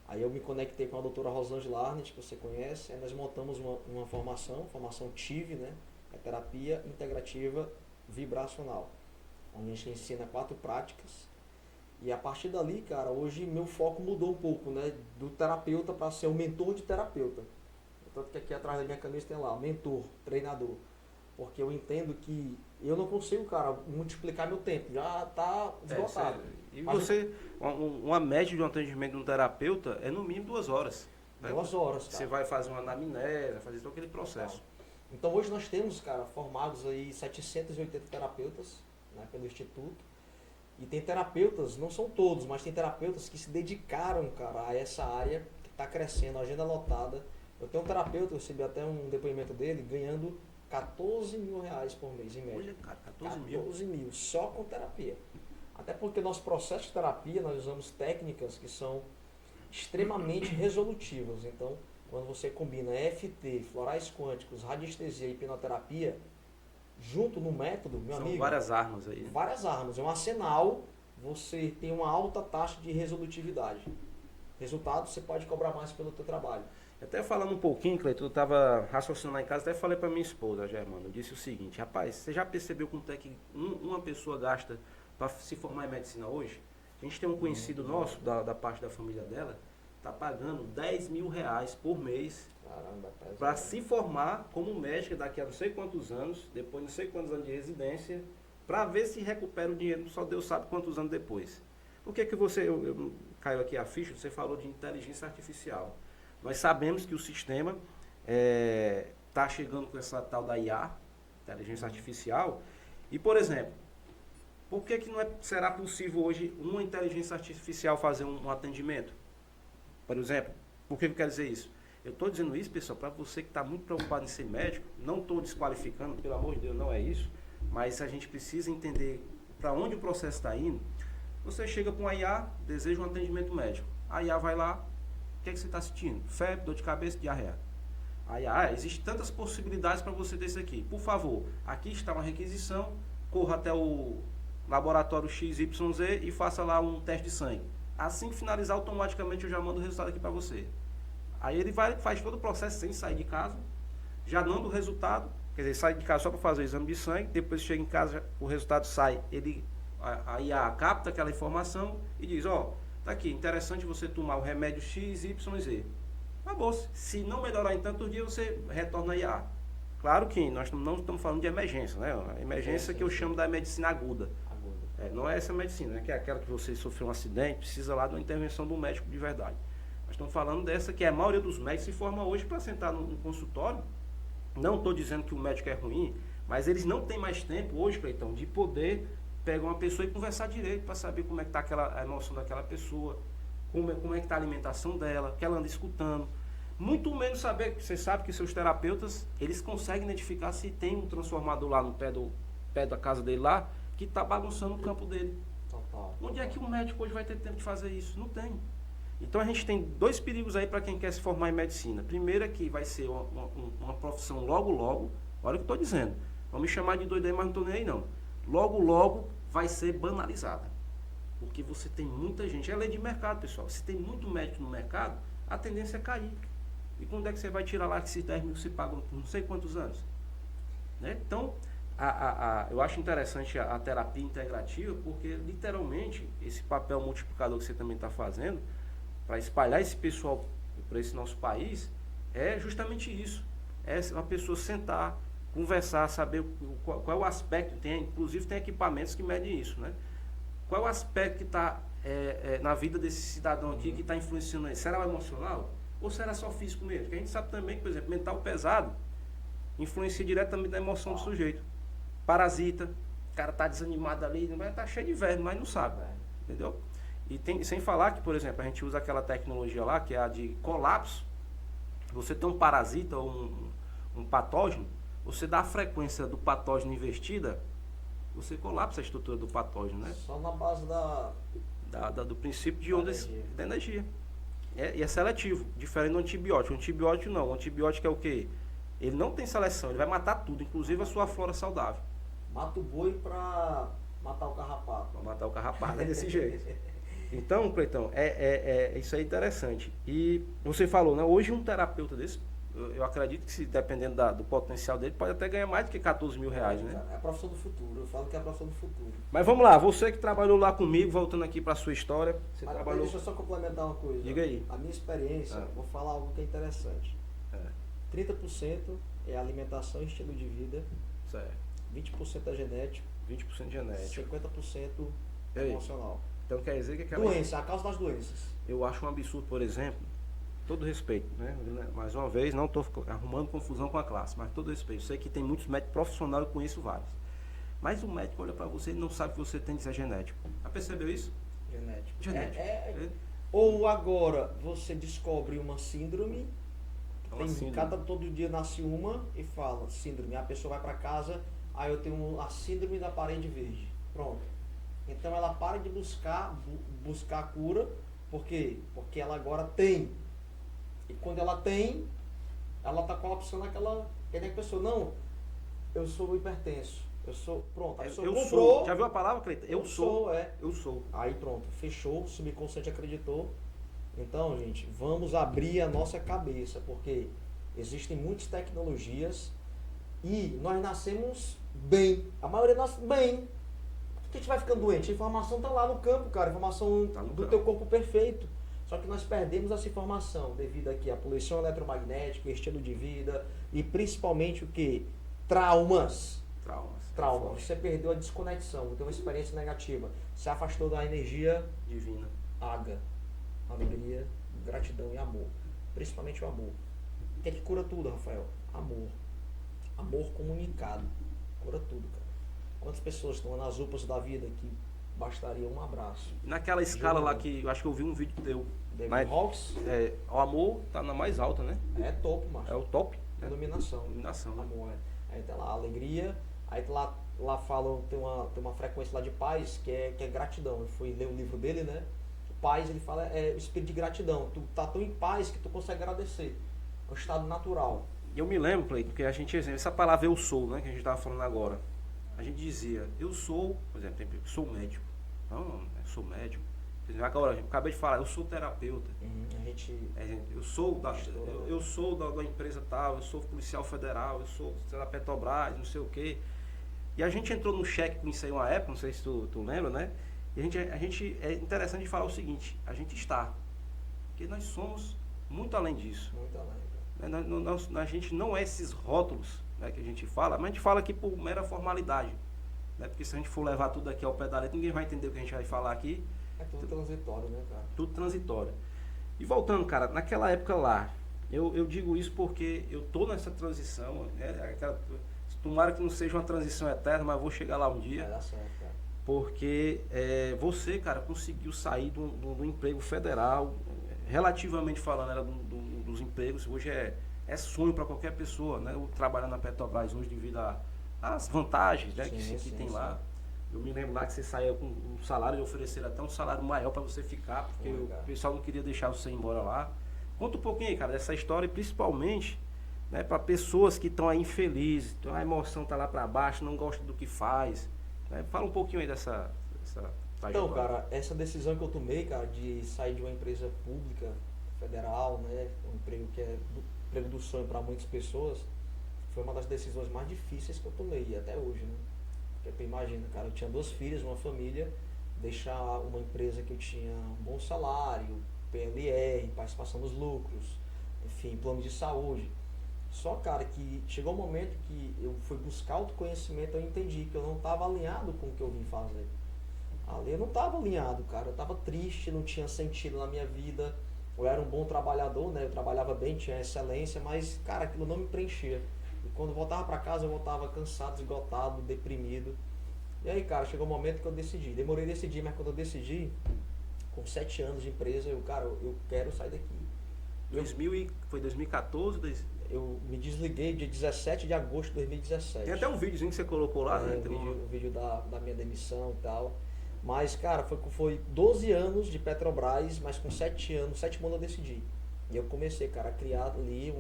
Aí eu me conectei com a doutora Rosângela Arnett, que você conhece, aí nós montamos uma formação TIV, né? É terapia integrativa vibracional, onde a gente ensina 4 práticas. E a partir dali, cara, hoje meu foco mudou um pouco, né? Do terapeuta para ser o mentor de terapeuta. Tanto que aqui atrás da minha camisa tem lá, mentor, treinador. Porque eu entendo que eu não consigo, cara, multiplicar meu tempo. Já tá esgotado. E você, uma média de um atendimento de um terapeuta é no mínimo 2 horas. Né? 2 horas, cara. Você vai fazer uma anamnese, fazer todo aquele processo. Então hoje nós temos, cara, formados aí 780 terapeutas, né, pelo Instituto. E tem terapeutas, não são todos, mas tem terapeutas que se dedicaram, cara, a essa área que está crescendo, a agenda lotada. Eu tenho um terapeuta, eu recebi até um depoimento dele, ganhando 14 mil reais por mês, em média. Olha, cara, 14 mil, só com terapia. Até porque nosso processo de terapia, nós usamos técnicas que são extremamente resolutivas. Então, quando você combina EFT, florais quânticos, radiestesia e hipnoterapia, junto no método, meu amigo... São várias armas aí. Várias armas. É um arsenal, você tem uma alta taxa de resolutividade. Resultado, você pode cobrar mais pelo teu trabalho. Até falando um pouquinho, Cleiton, eu estava raciocinando lá em casa, até falei para minha esposa, Germano, eu disse o seguinte: rapaz, você já percebeu quanto é que uma pessoa gasta para se formar em medicina hoje? A gente tem um conhecido nosso, da parte da família dela, tá pagando 10 mil reais por mês para se formar como médica daqui a não sei quantos anos, depois não sei quantos anos de residência, para ver se recupera o dinheiro, só Deus sabe quantos anos depois. Por que você, caiu aqui a ficha, você falou de inteligência artificial. Nós sabemos que o sistema está chegando com essa tal da IA, inteligência artificial, e, por exemplo, por que não será possível hoje uma inteligência artificial fazer um atendimento? Por exemplo, por que eu quero dizer isso? Eu estou dizendo isso, pessoal, para você que está muito preocupado em ser médico, não estou desqualificando, pelo amor de Deus, não é isso, mas a gente precisa entender para onde o processo está indo. Você chega com a IA, deseja um atendimento médico, a IA vai lá, o que é que você está sentindo? Febre, dor de cabeça, diarreia. Aí, existem tantas possibilidades para você ter isso aqui. Por favor, aqui está uma requisição, corra até o laboratório XYZ e faça lá um teste de sangue. Assim que finalizar, automaticamente eu já mando o resultado aqui para você. Aí ele faz todo o processo sem sair de casa, já manda o resultado, quer dizer, sai de casa só para fazer o exame de sangue, depois chega em casa, o resultado sai, a IA capta aquela informação e diz, tá aqui, interessante você tomar o remédio XYZ. Acabou. Se não melhorar em tantos dias, você retorna a IA. Claro que nós não estamos falando de emergência, né? A emergência que eu chamo da medicina aguda. Não é essa medicina, né? Que é aquela que você sofreu um acidente, precisa lá de uma intervenção do médico de verdade. Nós estamos falando dessa que a maioria dos médicos se forma hoje para sentar no consultório. Não estou dizendo que o médico é ruim, mas eles não têm mais tempo hoje, Cleitão, de poder pegar uma pessoa e conversar direito para saber como é que está a emoção daquela pessoa, como é que está a alimentação dela, que ela anda escutando. Muito menos saber, você sabe que seus terapeutas, eles conseguem identificar se tem um transformador lá no pé da casa dele lá, que está bagunçando o campo dele. Total. Onde é que o médico hoje vai ter tempo de fazer isso? Não tem. Então a gente tem dois perigos aí para quem quer se formar em medicina. Primeiro é que vai ser uma profissão logo logo, olha o que eu estou dizendo, vão me chamar de doido aí, mas não estou nem aí não. Logo logo vai ser banalizada. Porque você tem muita gente, é lei de mercado, pessoal. Se tem muito médico no mercado, a tendência é cair. E quando é que você vai tirar lá que esses 10 mil se pagam por não sei quantos anos? Né? Então, eu acho interessante a terapia integrativa, porque literalmente esse papel multiplicador que você também está fazendo, para espalhar esse pessoal para esse nosso país, é justamente isso. É uma pessoa sentar, conversar, saber qual é o aspecto, inclusive tem equipamentos que medem isso, né? Qual é o aspecto que está na vida desse cidadão aqui que está influenciando ele? Será o emocional? Ou será só físico mesmo? Porque a gente sabe também que, por exemplo, mental pesado influencia diretamente na emoção do sujeito. Parasita, o cara está desanimado ali, está cheio de verme, mas não sabe, entendeu? E sem falar que, por exemplo, a gente usa aquela tecnologia lá, que é a de colapso. Você tem um parasita ou um patógeno, você dá a frequência do patógeno investida, você colapsa a estrutura do patógeno, né? Só na base do princípio de ondas da energia. E é seletivo, diferente do antibiótico. O antibiótico não. O antibiótico é o quê? Ele não tem seleção, ele vai matar tudo, inclusive a sua flora saudável. Mata o boi para matar o carrapato. Para matar o carrapato, é desse jeito. Então, Cleitão, isso é interessante. E você falou, né? Hoje um terapeuta desse, eu acredito que, se dependendo do potencial dele, pode até ganhar mais do que 14 mil reais, né? É a profissão do futuro, eu falo que é a profissão do futuro. Mas vamos lá, você que trabalhou lá comigo, voltando aqui para a sua história, você Mas trabalhou... Deixa eu só complementar uma coisa. Diga aí. A minha experiência, vou falar algo que é interessante. 30% é alimentação e estilo de vida, Certo. 20% é genético, 20% genético. 50% emocional. Então quer dizer que aquela... Doença, a causa das doenças. Eu acho um absurdo, por exemplo, todo respeito, né? Mais uma vez, não estou arrumando confusão com a classe, mas todo respeito. Eu sei que tem muitos médicos profissionais, eu conheço vários. Mas o médico olha para você e não sabe que você tem de ser genético. Já percebeu isso? Genético. Ou agora você descobre uma síndrome, todo dia nasce uma e fala, síndrome, a pessoa vai para casa, aí eu tenho a síndrome da parede verde. Pronto. Então ela para de buscar a cura, por quê? Porque ela agora tem. E quando ela tem, ela está colapsando aquela pessoa. Não, eu sou hipertenso. Eu sou. Pronto, a pessoa comprou. Sou. Já viu a palavra, Cleiton? Eu sou. Eu sou. Aí pronto, fechou, o subconsciente acreditou. Então, gente, vamos abrir a nossa cabeça, porque existem muitas tecnologias e nós nascemos bem. A maioria nasce bem. Por que a gente vai ficando doente? A informação está lá no campo, cara. A informação do teu corpo perfeito. Só que nós perdemos essa informação devido aqui à poluição eletromagnética, estilo de vida e principalmente o que? Traumas. Você perdeu a desconexão, teve uma experiência negativa. Se afastou da energia divina. Água, alegria, gratidão e amor. Principalmente o amor. O que é que cura tudo, Rafael? Amor. Amor comunicado. Cura tudo, cara. Quantas pessoas estão nas UPAs da vida que bastaria um abraço? Naquela escala lá que eu acho que eu vi um vídeo teu. David Hawkes? O amor tá na mais alta, né? É topo, macho. É o top. Iluminação. Iluminação. Amor, Aí tem lá a alegria. Aí lá falam, tem uma frequência lá de paz que é gratidão. Eu fui ler o livro dele, né? Paz, ele fala, o espírito de gratidão. Tu tá tão em paz que tu consegue agradecer. É um estado natural. Eu me lembro, Cleiton, que a gente, essa palavra eu sou, né, que a gente estava falando agora, a gente dizia, eu sou, por exemplo, eu sou médico. Não, eu sou médico. Agora, eu acabei de falar, eu sou terapeuta. Eu sou da empresa tal, eu sou policial federal, eu sou da Petrobras, não sei o quê. E a gente entrou no cheque com isso aí uma época, não sei se tu lembra, né? E a gente é interessante falar o seguinte, a gente está. Porque nós somos muito além disso. Muito além. A gente não é esses rótulos, né, que a gente fala, mas a gente fala aqui por mera formalidade. Né? Porque se a gente for levar tudo aqui ao pé da letra, ninguém vai entender o que a gente vai falar aqui. É tudo transitório, né, cara? Tudo transitório. E voltando, cara, naquela época lá, eu digo isso porque eu tô nessa transição, né? Tomara que não seja uma transição eterna, mas vou chegar lá um dia. Vai dar certo, cara. Porque você, cara, conseguiu sair do emprego federal, relativamente falando, era dos empregos, hoje é sonho para qualquer pessoa, né? Eu trabalhar na Petrobras hoje devido às vantagens, né, que tem lá. Eu me lembro lá que você saía com um salário e ofereceram até um salário maior para você ficar, porque Foi, o cara. pessoal não queria deixar você ir embora lá. Conta um pouquinho aí, cara, dessa história, e principalmente, né, para pessoas que estão aí infelizes, então a emoção tá lá para baixo, não gosta do que faz. Né? Fala um pouquinho aí dessa Então, trajetória. cara, essa decisão que eu tomei, cara, de sair de uma empresa pública, federal, né, um emprego que é emprego do sonho para muitas pessoas, foi uma das decisões mais difíceis que eu tomei, e até hoje, né? Porque tu imagina, cara, eu tinha 2 filhas, uma família, deixar uma empresa que eu tinha um bom salário, PLR, participação nos lucros, enfim, plano de saúde. Só, cara, que chegou um momento que eu fui buscar autoconhecimento, eu entendi que eu não estava alinhado com o que eu vim fazer. Ali eu não estava alinhado, cara. Eu estava triste, não tinha sentido na minha vida. Eu era um bom trabalhador, né? Eu trabalhava bem, tinha excelência, mas, cara, aquilo não me preenchia. E quando eu voltava para casa, eu voltava cansado, esgotado, deprimido. E aí, cara, chegou um momento que eu decidi. Demorei a decidir, mas quando eu decidi, com 7 anos de empresa, cara, eu quero sair daqui. Foi 2014? Eu me desliguei dia 17 de agosto de 2017. Tem até um videozinho que você colocou lá, né? O vídeo da minha demissão e tal. Mas, cara, foi 12 anos de Petrobras, mas com 7 anos, 7 anos eu decidi. E eu comecei, cara, a criar ali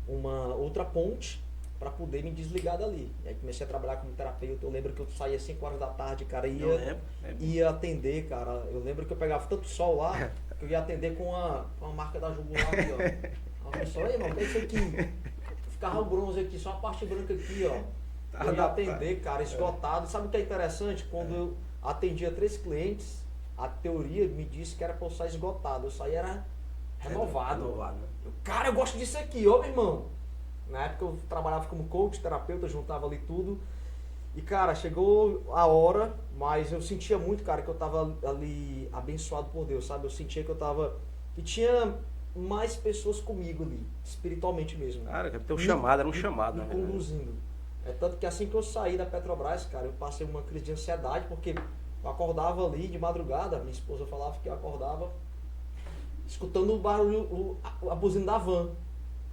uma outra ponte para poder me desligar dali. E aí comecei a trabalhar como terapeuta. Eu lembro que eu saía às 5 horas da tarde, cara, ia atender, cara. Eu lembro que eu pegava tanto sol lá, que eu ia atender com a marca da Jugular aqui, ó. A pessoa, irmão, o que é isso aqui? Ficava o bronze aqui, só a parte branca aqui, ó. Eu ia atender, cara, esgotado. Sabe o que é interessante? Quando eu atendia 3 clientes, a teoria me disse que era pra eu sair esgotado. Eu saía era renovado. Cara, eu gosto disso aqui, ó, meu irmão. Na época eu trabalhava como coach, terapeuta, juntava ali tudo. E, cara, chegou a hora, mas eu sentia muito, cara, que eu tava ali abençoado por Deus, sabe? Eu sentia que que tinha mais pessoas comigo ali, espiritualmente mesmo. Cara, teu chamado, era um chamado, me conduzindo. É tanto que assim que eu saí da Petrobras, cara, eu passei uma crise de ansiedade, porque eu acordava ali de madrugada, minha esposa falava que eu acordava escutando o barulho, a buzina da van,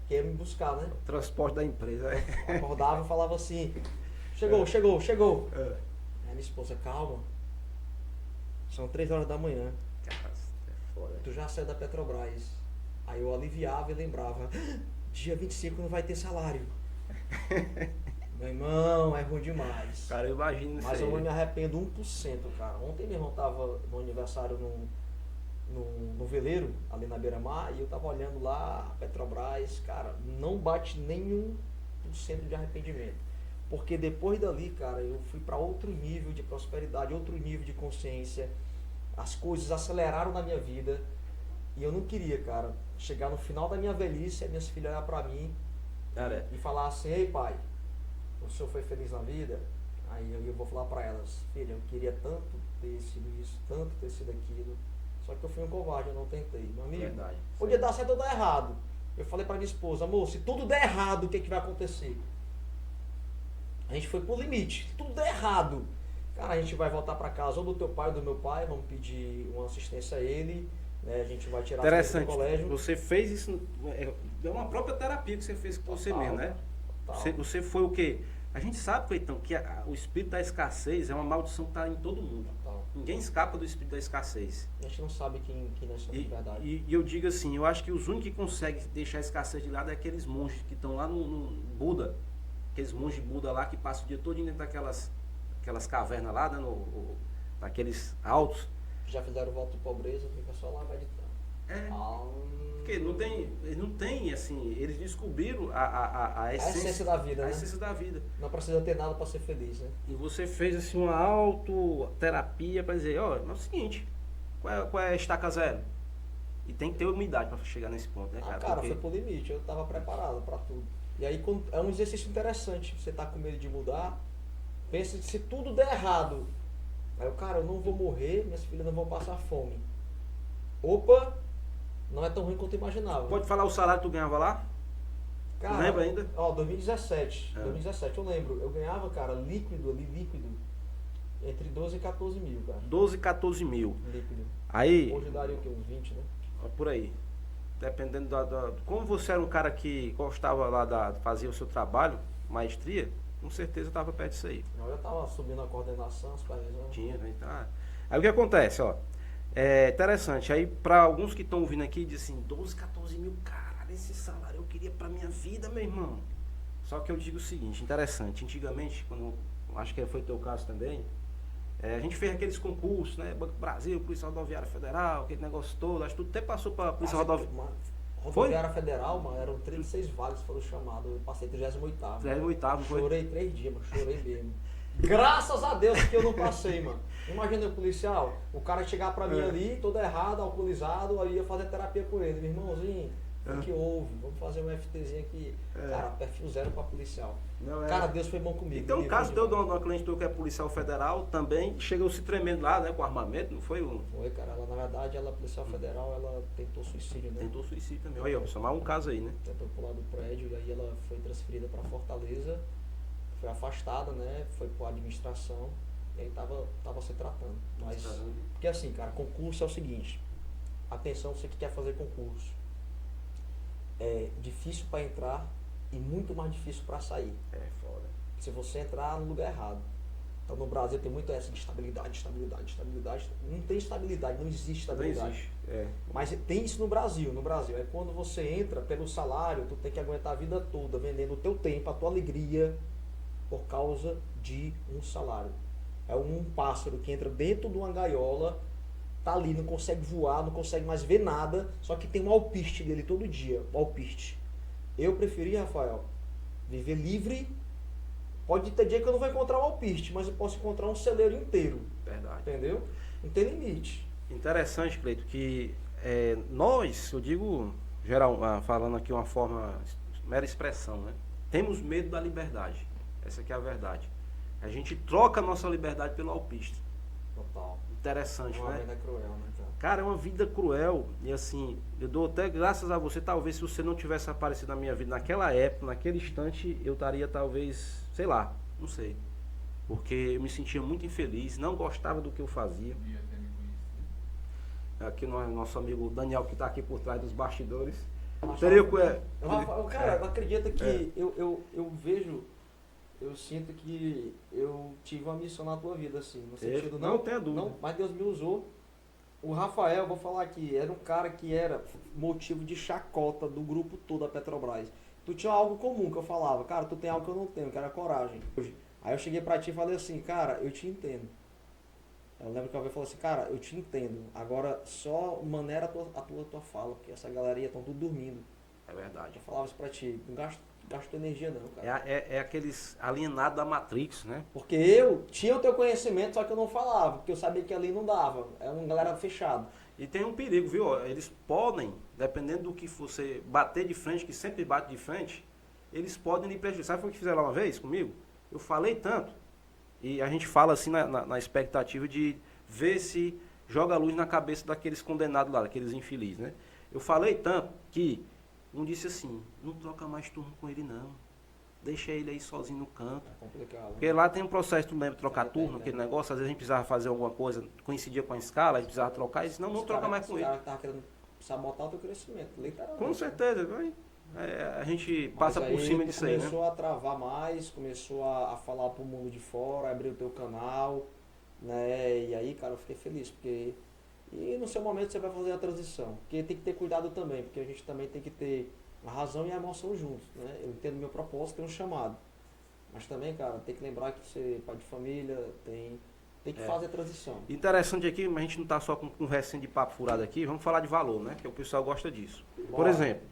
que ia me buscar, né? O transporte da empresa. Eu acordava e falava assim, chegou. Aí minha esposa, calma, são 3 horas da manhã. Cara, é foda. Tu já saiu da Petrobras. Aí eu aliviava e lembrava, dia 25 não vai ter salário. Meu irmão, é ruim demais. Cara, eu imagino isso. Mas aí. eu não me arrependo 1%, cara. Ontem meu irmão tava no aniversário no veleiro, ali na beira-mar, e eu tava olhando lá, a Petrobras, cara, não bate nem 1% de arrependimento. Porque depois dali, cara, eu fui para outro nível de prosperidade, outro nível de consciência. As coisas aceleraram na minha vida. E eu não queria, cara, chegar no final da minha velhice e minhas filhas olhar pra mim e falar assim, ei pai, o senhor foi feliz na vida? Aí eu vou falar pra elas, filha, eu queria tanto ter sido isso, tanto ter sido aquilo, só que eu fui um covarde, eu não tentei. Meu amigo, Verdade. podia dar certo ou dar errado. Eu falei pra minha esposa, amor, se tudo der errado, o que vai acontecer? A gente foi pro limite, se tudo der errado, cara, a gente vai voltar pra casa ou do teu pai ou do meu pai, vamos pedir uma assistência a ele, né? A gente vai tirar Interessante. do colégio. Você fez isso, é uma própria terapia que você fez com você mesmo, né? Você foi o quê? A gente sabe, Cleitão, que o espírito da escassez é uma maldição que está em todo mundo. Total. Ninguém escapa do espírito da escassez. A gente não sabe quem nós somos de verdade. E eu digo assim, eu acho que os únicos que conseguem deixar a escassez de lado é aqueles monges que estão lá no Buda. Aqueles monges Buda lá que passam o dia todo dentro daquelas cavernas lá, né, naqueles altos. Já fizeram o voto de pobreza, fica só lá meditando. Porque eles não tem, assim, eles descobriram a essência da vida, a né? essência da vida. Não precisa ter nada para ser feliz, né? E você fez assim uma autoterapia para dizer, ó, é o seguinte, qual é a estaca zero? E tem que ter humildade para chegar nesse ponto, né, cara? Cara, porque... foi pro limite, eu tava preparado para tudo. E aí é um exercício interessante, você tá com medo de mudar, pensa que se tudo der errado, aí eu não vou morrer, minhas filhas não vão passar fome. Opa, não é tão ruim quanto eu imaginava. Pode falar o salário que tu ganhava lá? Cara, lembra ainda? 2017 eu lembro, eu ganhava, cara, líquido, entre 12 e 14 mil, cara. 12, 14 mil. Líquido. Aí, Hoje daria o quê? Uns 20, né? por aí. Dependendo como você era um cara que gostava lá fazia o seu trabalho, maestria, com certeza estava perto disso aí. Eu já tava subindo a coordenação, supervisão. Tinha, né? Tá. Aí o que acontece, ó? É interessante. Aí, para alguns que estão ouvindo aqui, dizem assim, 12, 14 mil, cara, esse salário eu queria pra minha vida, meu irmão. Só que eu digo o seguinte, interessante. Antigamente, quando acho que foi teu caso também, a gente fez aqueles concursos, né? Banco do Brasil, Polícia Rodoviária Federal, aquele negócio todo. Acho que tu até passou pra Polícia Rodoviária. Rodoviária Federal, mano, eram 36 vagas que foram chamadas. Eu passei 38º. 38º, não foi? Chorei 3 dias, mano. Chorei mesmo. Graças a Deus que eu não passei, mano. Imagina o policial, o cara chegar pra mim ali, todo errado, alcoolizado, aí ia fazer terapia com ele. Meu irmãozinho, o que houve? Vamos fazer um FTzinho aqui. Cara, perfil 0 pra policial. Não, cara, Deus foi bom comigo. Então, o caso teu de uma cliente tua que é policial federal também chegou se tremendo lá, né? Com armamento, não foi? Foi, cara. Ela, na verdade, ela é policial federal, ela tentou suicídio, né? Tentou suicídio também. Olha, só mais um caso aí, né? Tentou pular do prédio, e aí ela foi transferida pra Fortaleza, foi afastada, né? Foi pra administração, e aí tava se tratando. Mas, porque assim, cara, concurso é o seguinte. Atenção, você que quer fazer concurso. É difícil para entrar e muito mais difícil para sair. É foda. Se você entrar no lugar errado. Então no Brasil tem muito essa de estabilidade. Não tem estabilidade, não existe estabilidade. Não existe. Mas tem isso no Brasil. No Brasil é quando você entra pelo salário, tu tem que aguentar a vida toda vendendo o teu tempo, a tua alegria, por causa de um salário. É um pássaro que entra dentro de uma gaiola, tá ali, não consegue voar, não consegue mais ver nada, só que tem um alpiste dele todo dia, um alpiste. Eu preferi, Rafael, viver livre. Pode ter dia que eu não vou encontrar um alpiste, mas eu posso encontrar um celeiro inteiro. Verdade. Entendeu? Não tem limite. Interessante, Cleito, que nós, eu digo, geral, falando aqui uma forma, mera expressão, né? Temos medo da liberdade. Essa aqui é a verdade. A gente troca a nossa liberdade pelo alpiste. Total. Interessante, uma né? vida cruel, né, cara? Cara, é uma vida cruel. E assim, eu dou até graças a você. Talvez se você não tivesse aparecido na minha vida naquela época, naquele instante, eu estaria talvez, sei lá, não sei. Porque eu me sentia muito infeliz, não gostava do que eu fazia. Aqui nosso amigo Daniel, que está aqui por trás dos bastidores. Cara, acredita que eu vejo, eu sinto que eu tive uma missão na tua vida, assim, no sentido não tenha dúvida. Não, mas Deus me usou. O Rafael, vou falar aqui, era um cara que era motivo de chacota do grupo todo da Petrobras. Tu tinha algo comum que eu falava, cara, tu tem algo que eu não tenho, que era coragem. Aí eu cheguei pra ti e falei assim, cara, eu te entendo. Eu lembro que uma vez falou assim, cara, eu te entendo. Agora só maneira a tua fala, porque essa galeria estão tudo dormindo. É verdade. Eu falava isso pra ti, não gasto energia não, cara. É aqueles alienados da Matrix, né? Porque eu tinha o teu conhecimento, só que eu não falava, porque eu sabia que ali não dava. É uma galera fechada. E tem um perigo, viu? Eles podem, dependendo do que você bater de frente, que sempre bate de frente, eles podem lhe prejudicar. Sabe o que fizeram lá uma vez comigo? Eu falei tanto, e a gente fala assim na expectativa de ver se joga a luz na cabeça daqueles condenados lá, daqueles infelizes, né? Eu falei tanto que um disse assim, não troca mais turno com ele não. Deixa ele aí sozinho no canto. É complicado. Porque lá tem um processo, tu lembra, trocar turno, aquele negócio, às vezes a gente precisava fazer alguma coisa, coincidia com a escala, a gente precisava trocar, e disse, não troca mais com ele. Os caras estavam querendo sabotar o teu crescimento, literalmente. Com certeza, a gente passa por cima disso aí, né? Começou a travar mais, começou a falar pro mundo de fora, abrir o teu canal, né? E aí, cara, eu fiquei feliz, porque... E no seu momento você vai fazer a transição, porque tem que ter cuidado também, porque a gente também tem que ter a razão e a emoção juntos, né? Eu entendo meu propósito, tem um chamado. Mas também, cara, tem que lembrar que você é pai de família, tem que fazer a transição. Interessante aqui, mas a gente não está só com conversinha de papo furado aqui, vamos falar de valor, né? Que o pessoal gosta disso. Bora. Por exemplo,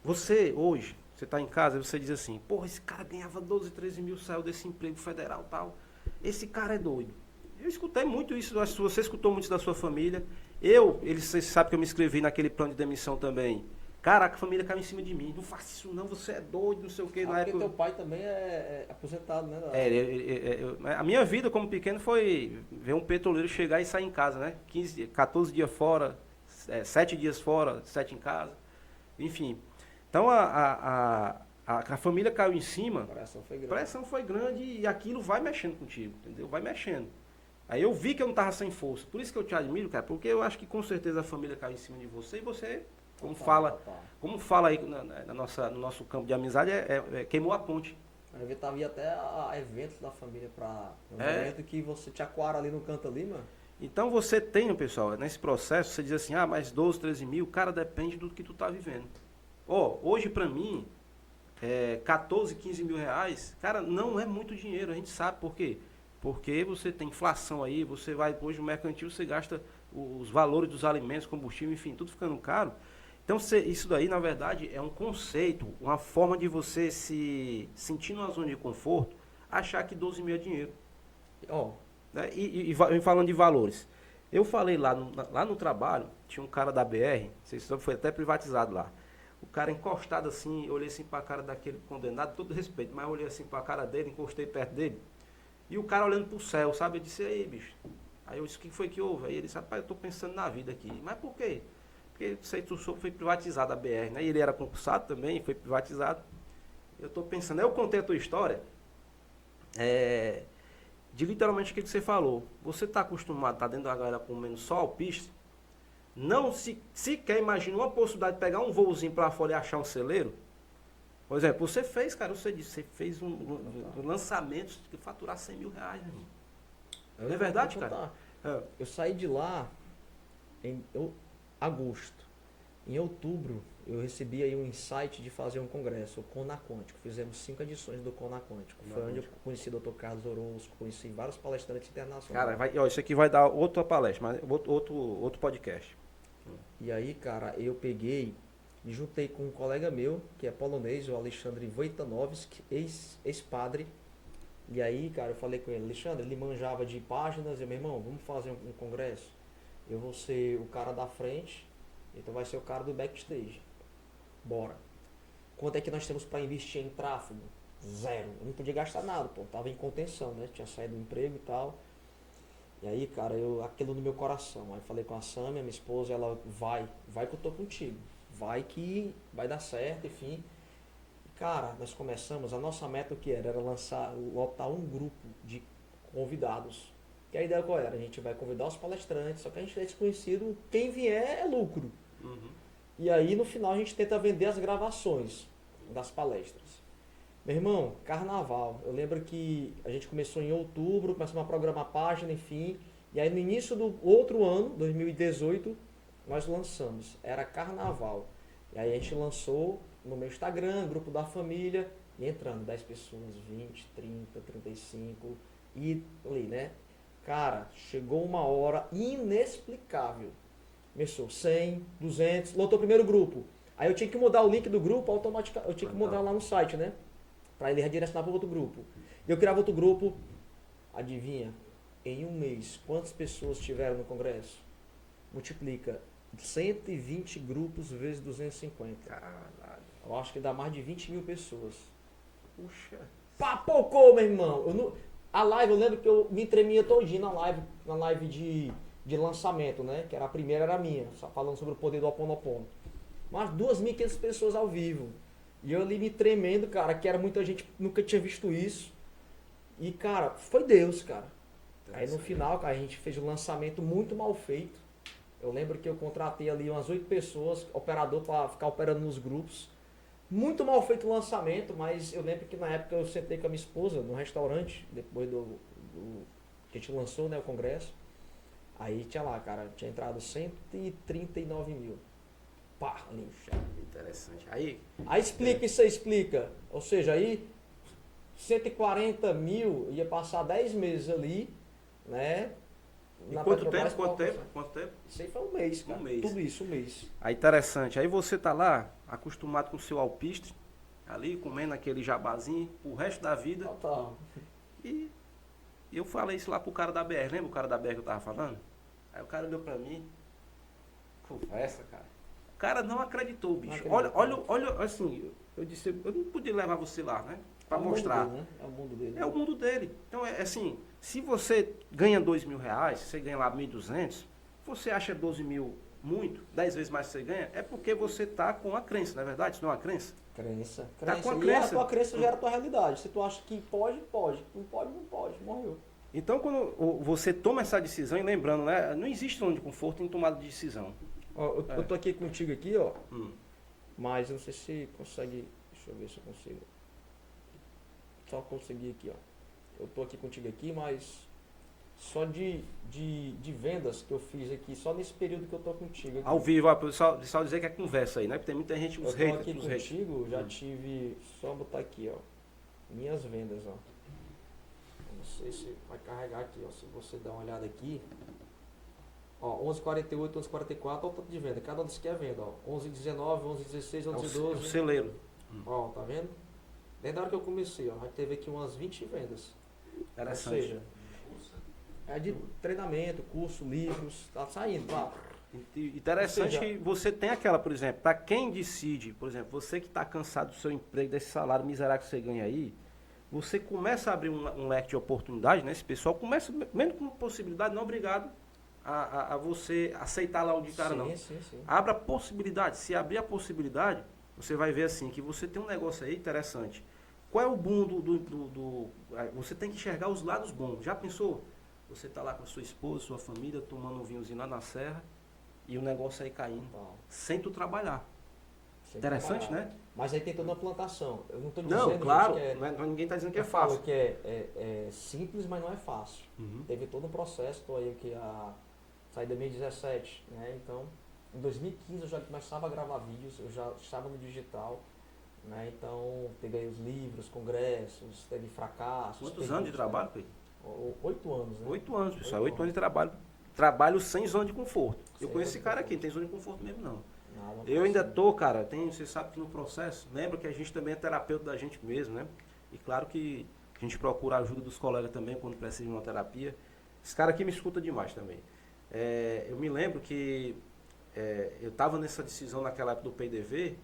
você hoje, você está em casa e você diz assim, porra, esse cara ganhava 12, 13 mil, saiu desse emprego federal e tal. Esse cara é doido. Eu escutei muito isso, você escutou muito isso da sua família. Você sabe que eu me inscrevi naquele plano de demissão também. Caraca, a família caiu em cima de mim. Não faça isso não, você é doido, não sei o quê. Porque teu pai também é aposentado, né? A minha vida como pequeno foi ver um petroleiro chegar e sair em casa, né? 14 dias fora, 7 dias fora, 7 em casa. Enfim. Então a família caiu em cima. A pressão foi grande e aquilo vai mexendo contigo, entendeu? Vai mexendo. Aí eu vi que eu não estava sem força. Por isso que eu te admiro, cara, porque eu acho que com certeza a família caiu em cima de você e você Como fala aí no nosso campo de amizade, queimou a ponte. Eu tava indo até a eventos da família no momento que você te aquara ali no canto ali, mano. Então você tem, pessoal, nesse processo, você diz assim, mais 12, 13 mil, cara, depende do que tu tá vivendo. Hoje pra mim, 14, 15 mil reais, cara, não é muito dinheiro, a gente sabe por quê. Porque você tem inflação aí, você vai hoje no mercantil, você gasta os valores dos alimentos, combustível, enfim, tudo ficando caro. Então isso daí, na verdade, é um conceito, uma forma de você se sentir numa zona de conforto, achar que 12 mil é dinheiro. Né? E falando de valores, eu falei lá no trabalho, tinha um cara da BR, não sei se foi até privatizado lá. O cara encostado assim, eu olhei assim pra cara daquele condenado, todo respeito, mas eu olhei assim pra cara dele, encostei perto dele, e o cara olhando pro céu, sabe? Eu disse, aí, bicho. Aí eu disse, o que foi que houve? Aí ele disse, rapaz, eu tô pensando na vida aqui. Mas por quê? Porque foi privatizado a BR, né? E ele era concursado também, foi privatizado. Eu tô pensando, eu contei a tua história, de literalmente o que você falou. Você tá acostumado, tá dentro da galera comendo só alpiste, não sequer imagina uma possibilidade de pegar um voozinho para fora e achar um celeiro. Por exemplo, você fez, cara, você fez um lançamento de faturar 100 mil reais, meu irmão. Não é verdade, cara? Eu saí de lá em agosto. Em outubro, eu recebi aí um insight de fazer um congresso, o Conacôntico. Fizemos 5 edições do Conacôntico. Foi onde eu conheci o Dr. Carlos Orozco, conheci vários palestrantes internacionais. Cara, isso aqui vai dar outra palestra, mas outro podcast. E aí, cara, eu peguei e juntei com um colega meu, que é polonês, o Alexandre Wojtanowski, ex-padre. E aí, cara, eu falei com ele, Alexandre, ele manjava de páginas, meu irmão, vamos fazer um congresso? Eu vou ser o cara da frente, então vai ser o cara do backstage. Bora. Quanto é que nós temos para investir em tráfego? 0. Eu não podia gastar nada, pô. Tava em contenção, né? Tinha saído do emprego e tal. E aí, cara, aquilo no meu coração. Aí falei com a Samia, minha esposa, ela vai que eu tô contigo. Vai que vai dar certo, enfim. Cara, nós começamos, a nossa meta o que era? Era lotar um grupo de convidados. E a ideia qual era? A gente vai convidar os palestrantes, só que a gente é desconhecido, quem vier é lucro. Uhum. E aí no final a gente tenta vender as gravações das palestras. Meu irmão, carnaval. Eu lembro que a gente começou em outubro, começamos a programar a página, enfim. E aí no início do outro ano, 2018, nós lançamos. Era carnaval. E aí a gente lançou no meu Instagram, grupo da família, e entrando 10 pessoas, 20, 30, 35, e ali, né? Cara, chegou uma hora inexplicável. Começou 100, 200, lotou o primeiro grupo. Aí eu tinha que mudar o link do grupo automaticamente, eu tinha que mudar lá no site, né? Para ele redirecionar para outro grupo. Eu criava outro grupo, adivinha? Em um mês, quantas pessoas tiveram no congresso? Multiplica 120 grupos vezes 250. Caralho. Eu acho que dá mais de 20 mil pessoas. Puxa. Papocou, meu irmão. A live, eu lembro que eu me tremia todinho na live de lançamento, né? Que a primeira era minha, só falando sobre o poder do Ho Oponopono. Mas 2.500 pessoas ao vivo. E eu ali me tremendo, cara, que era muita gente, nunca tinha visto isso. E, cara, foi Deus, cara. Aí no final, cara, a gente fez um lançamento muito mal feito. Eu lembro que eu contratei ali umas 8 pessoas, operador para ficar operando nos grupos. Muito mal feito o lançamento, mas eu lembro que na época eu sentei com a minha esposa no restaurante, depois do que a gente lançou, né, o congresso. Aí tinha lá, cara, tinha entrado 139 mil. Pá, ali. Interessante. Aí explica isso aí, explica. Ou seja, aí 140 mil ia passar 10 meses ali, né? E quanto tempo? Isso aí foi um mês, cara. Um mês. Tudo isso, um mês. Aí interessante. Aí você tá lá, acostumado com o seu alpiste, ali, comendo aquele jabazinho, o resto da vida. Total. E eu falei isso lá pro cara da BR. Lembra o cara da BR que eu tava falando? Aí o cara olhou pra mim. Conversa, cara. O cara não acreditou, bicho. Olha, assim, eu disse, eu não podia levar você lá, né? Pra mostrar. Dele, né? É o mundo dele. É o mundo dele. Então, é assim, se você ganha 2 mil reais, você ganha lá 1.200, você acha 12 mil muito, 10 vezes mais que você ganha, é porque você tá com a crença, não é verdade? Isso não é uma crença? Crença. Tá com a E crença. a tua crença gera a tua realidade. Se tu acha que pode, pode. Não pode, não pode. Morreu. Então, quando você toma essa decisão, e lembrando, né, não existe zona de conforto em tomada de decisão. Ó, eu tô aqui contigo aqui, ó. Hum. Mas eu não sei se consegue. Deixa eu ver se eu consigo. Só conseguir aqui, ó. Eu tô aqui contigo aqui, mas só de vendas que eu fiz aqui, só nesse período que eu tô contigo aqui. Ao vivo, ó, pessoal dizer que é conversa aí, né? Porque tem muita gente, Eu os tô haters, aqui os haters. contigo, já tive. Só botar aqui, ó. Minhas vendas, ó. Não sei se vai carregar aqui, ó. Se você dar uma olhada aqui. Ó, 11,48, 11,44, olha o tanto de venda. Cada um disso aqui é venda, ó. 11,19, 11,16, É o 11,12. celeiro. Ó, tá vendo? Desde a hora que eu comecei, ó, já teve aqui umas 20 vendas. Interessante. Ou seja, é de treinamento, curso, livros, tá saindo, tá? Interessante, Ou seja, você tem aquela, por exemplo, para quem decide, por exemplo, você que está cansado do seu emprego, desse salário miserável que você ganha aí, você começa a abrir um leque de oportunidade, né? Esse pessoal começa, mesmo com possibilidade, não obrigado a você aceitar lá o de cara, não. Sim. Abra a possibilidade. Se abrir a possibilidade, você vai ver assim, que você tem um negócio aí interessante. Qual é o boom você tem que enxergar os lados bons. Já pensou? Você está lá com a sua esposa, sua família, tomando um vinhozinho lá na serra, e o negócio aí caindo, sem tu trabalhar. Sem Interessante, trabalhar. né? Mas aí tem toda uma plantação. Eu não estou dizendo Não, claro, gente, ninguém está dizendo que eu é fácil. falo que é simples, mas não é fácil. Uhum. Teve todo um processo, estou aí que saí em 2017, né? Então, em 2015 eu já começava a gravar vídeos, eu já estava no digital, né? Então, teve aí os livros, congressos, teve fracassos. Quantos anos de trabalho, Pedro? 8 anos, né? 8 anos, pessoal. 8 8 anos de trabalho. Trabalho sem zona de conforto. Eu Sem conheço zona esse de cara aqui, conforto. não tem zona de conforto mesmo, não. Nada, Eu ainda assim. tô, cara, você sabe que no processo, lembra que a gente também é terapeuta da gente mesmo, né? E claro que a gente procura a ajuda dos colegas também quando precisa de uma terapia. Esse cara aqui me escuta demais também. Eu me lembro que eu tava nessa decisão naquela época do PDV,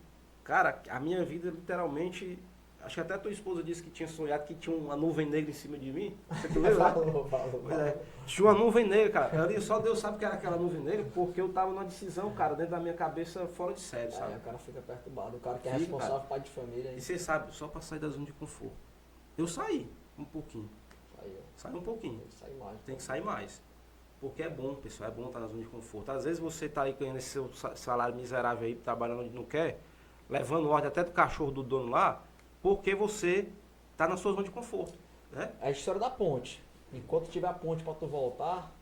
cara, a minha vida literalmente, acho que até a tua esposa disse que tinha sonhado que tinha uma nuvem negra em cima de mim. Você que lembra, né? Pois é. Tinha uma nuvem negra, cara. Ali só Deus sabe que era aquela nuvem negra, porque eu tava numa decisão, cara, dentro da minha cabeça, fora de sério, sabe? Aí o cara fica perturbado. O cara que é Fica, responsável, cara. pai de família. E você sabe, só pra sair da zona de conforto. Eu saí um pouquinho. Sai um pouquinho. Tem que sair mais. Tem que sair mais. Porque é bom, pessoal, é bom estar na zona de conforto. Às vezes você tá aí ganhando esse seu salário miserável aí, trabalhando onde não quer, levando ordem até do cachorro do dono lá, porque você tá na sua zona de conforto, né? É a história da ponte. Enquanto tiver a ponte para tu voltar,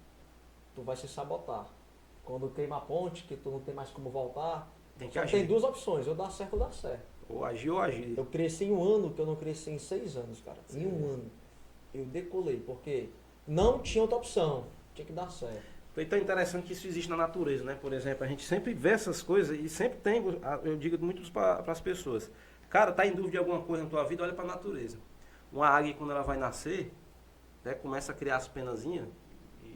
tu vai se sabotar. Quando queima a ponte, que tu não tem mais como voltar, Tem que só agir. tem duas opções, ou dá certo ou dá certo. Ou agir ou agir. Eu cresci em um ano que eu não cresci em 6 anos, cara. Em um ano. Eu decolei, porque não tinha outra opção. Tinha que dar certo. Então é interessante que isso existe na natureza, né? Por exemplo, a gente sempre vê essas coisas e sempre tem, eu digo muito para as pessoas, cara, tá em dúvida de alguma coisa na tua vida, olha para a natureza. Uma águia, quando ela vai nascer, né, começa a criar as penazinhas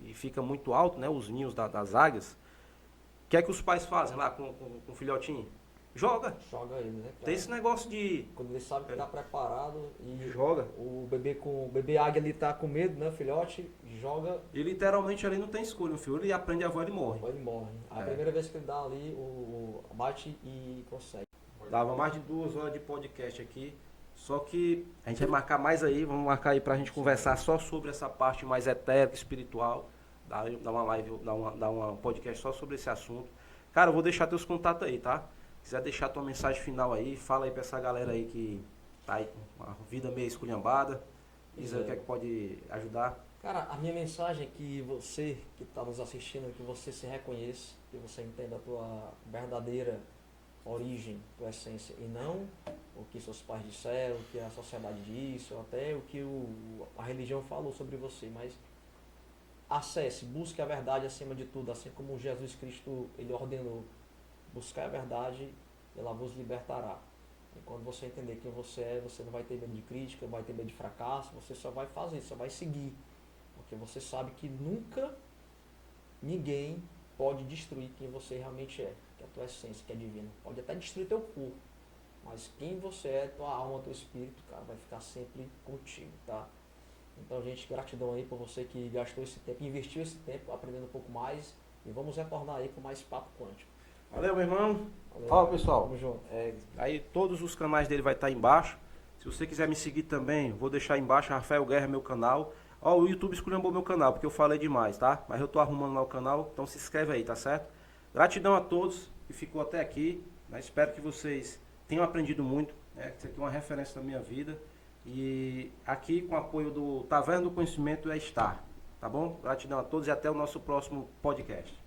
e fica muito alto, né, os ninhos das águias. O que é que os pais fazem lá com o filhotinho? Joga. Joga ele, né? Tem esse negócio de... Quando ele sabe que tá preparado e Joga. o bebê águia ali tá com medo, né, filhote, joga, E literalmente ali não tem escolha, o filho, ele aprende a voar, ele morre. ele morre. A É. primeira vez que ele dá ali, o bate e consegue. Dava mais de 2 horas de podcast aqui. Só que a gente vai marcar mais aí, vamos marcar aí pra gente conversar só sobre essa parte mais etérica, espiritual. Dar uma live, dar um podcast só sobre esse assunto. Cara, eu vou deixar teus contatos aí, tá? Se quiser deixar tua mensagem final aí, fala aí pra essa galera aí que tá aí com uma vida meio esculhambada. Diz aí o que é que pode ajudar. Cara, a minha mensagem é que você que está nos assistindo, que você se reconheça, que você entenda a tua verdadeira origem, tua essência, e não o que seus pais disseram, o que a sociedade disse, ou até o que a religião falou sobre você, mas acesse, busque a verdade acima de tudo, assim como Jesus Cristo ele ordenou. Buscar a verdade, ela vos libertará. E quando você entender quem você é, você não vai ter medo de crítica, não vai ter medo de fracasso, você só vai fazer, só vai seguir. Porque você sabe que nunca ninguém pode destruir quem você realmente é, que é a tua essência, que é divina. Pode até destruir teu corpo, mas quem você é, tua alma, teu espírito, cara, vai ficar sempre contigo, tá? Então, gente, gratidão aí por você que gastou esse tempo, investiu esse tempo aprendendo um pouco mais, e vamos retornar aí com mais papo quântico. Valeu, meu irmão. Valeu, Ó, pessoal, tamo junto. aí todos os canais dele vai estar embaixo. Se você quiser me seguir também, vou deixar embaixo, Rafael Guerra, meu canal. Ó, o YouTube esculhambou meu canal, porque eu falei demais, tá? Mas eu tô arrumando lá o canal, então se inscreve aí, tá certo? Gratidão a todos que ficou até aqui. Né? Espero que vocês tenham aprendido muito. Né? Isso aqui é uma referência da minha vida. E aqui, com o apoio do Taverna do Conhecimento, é estar. Tá bom? Gratidão a todos e até o nosso próximo podcast.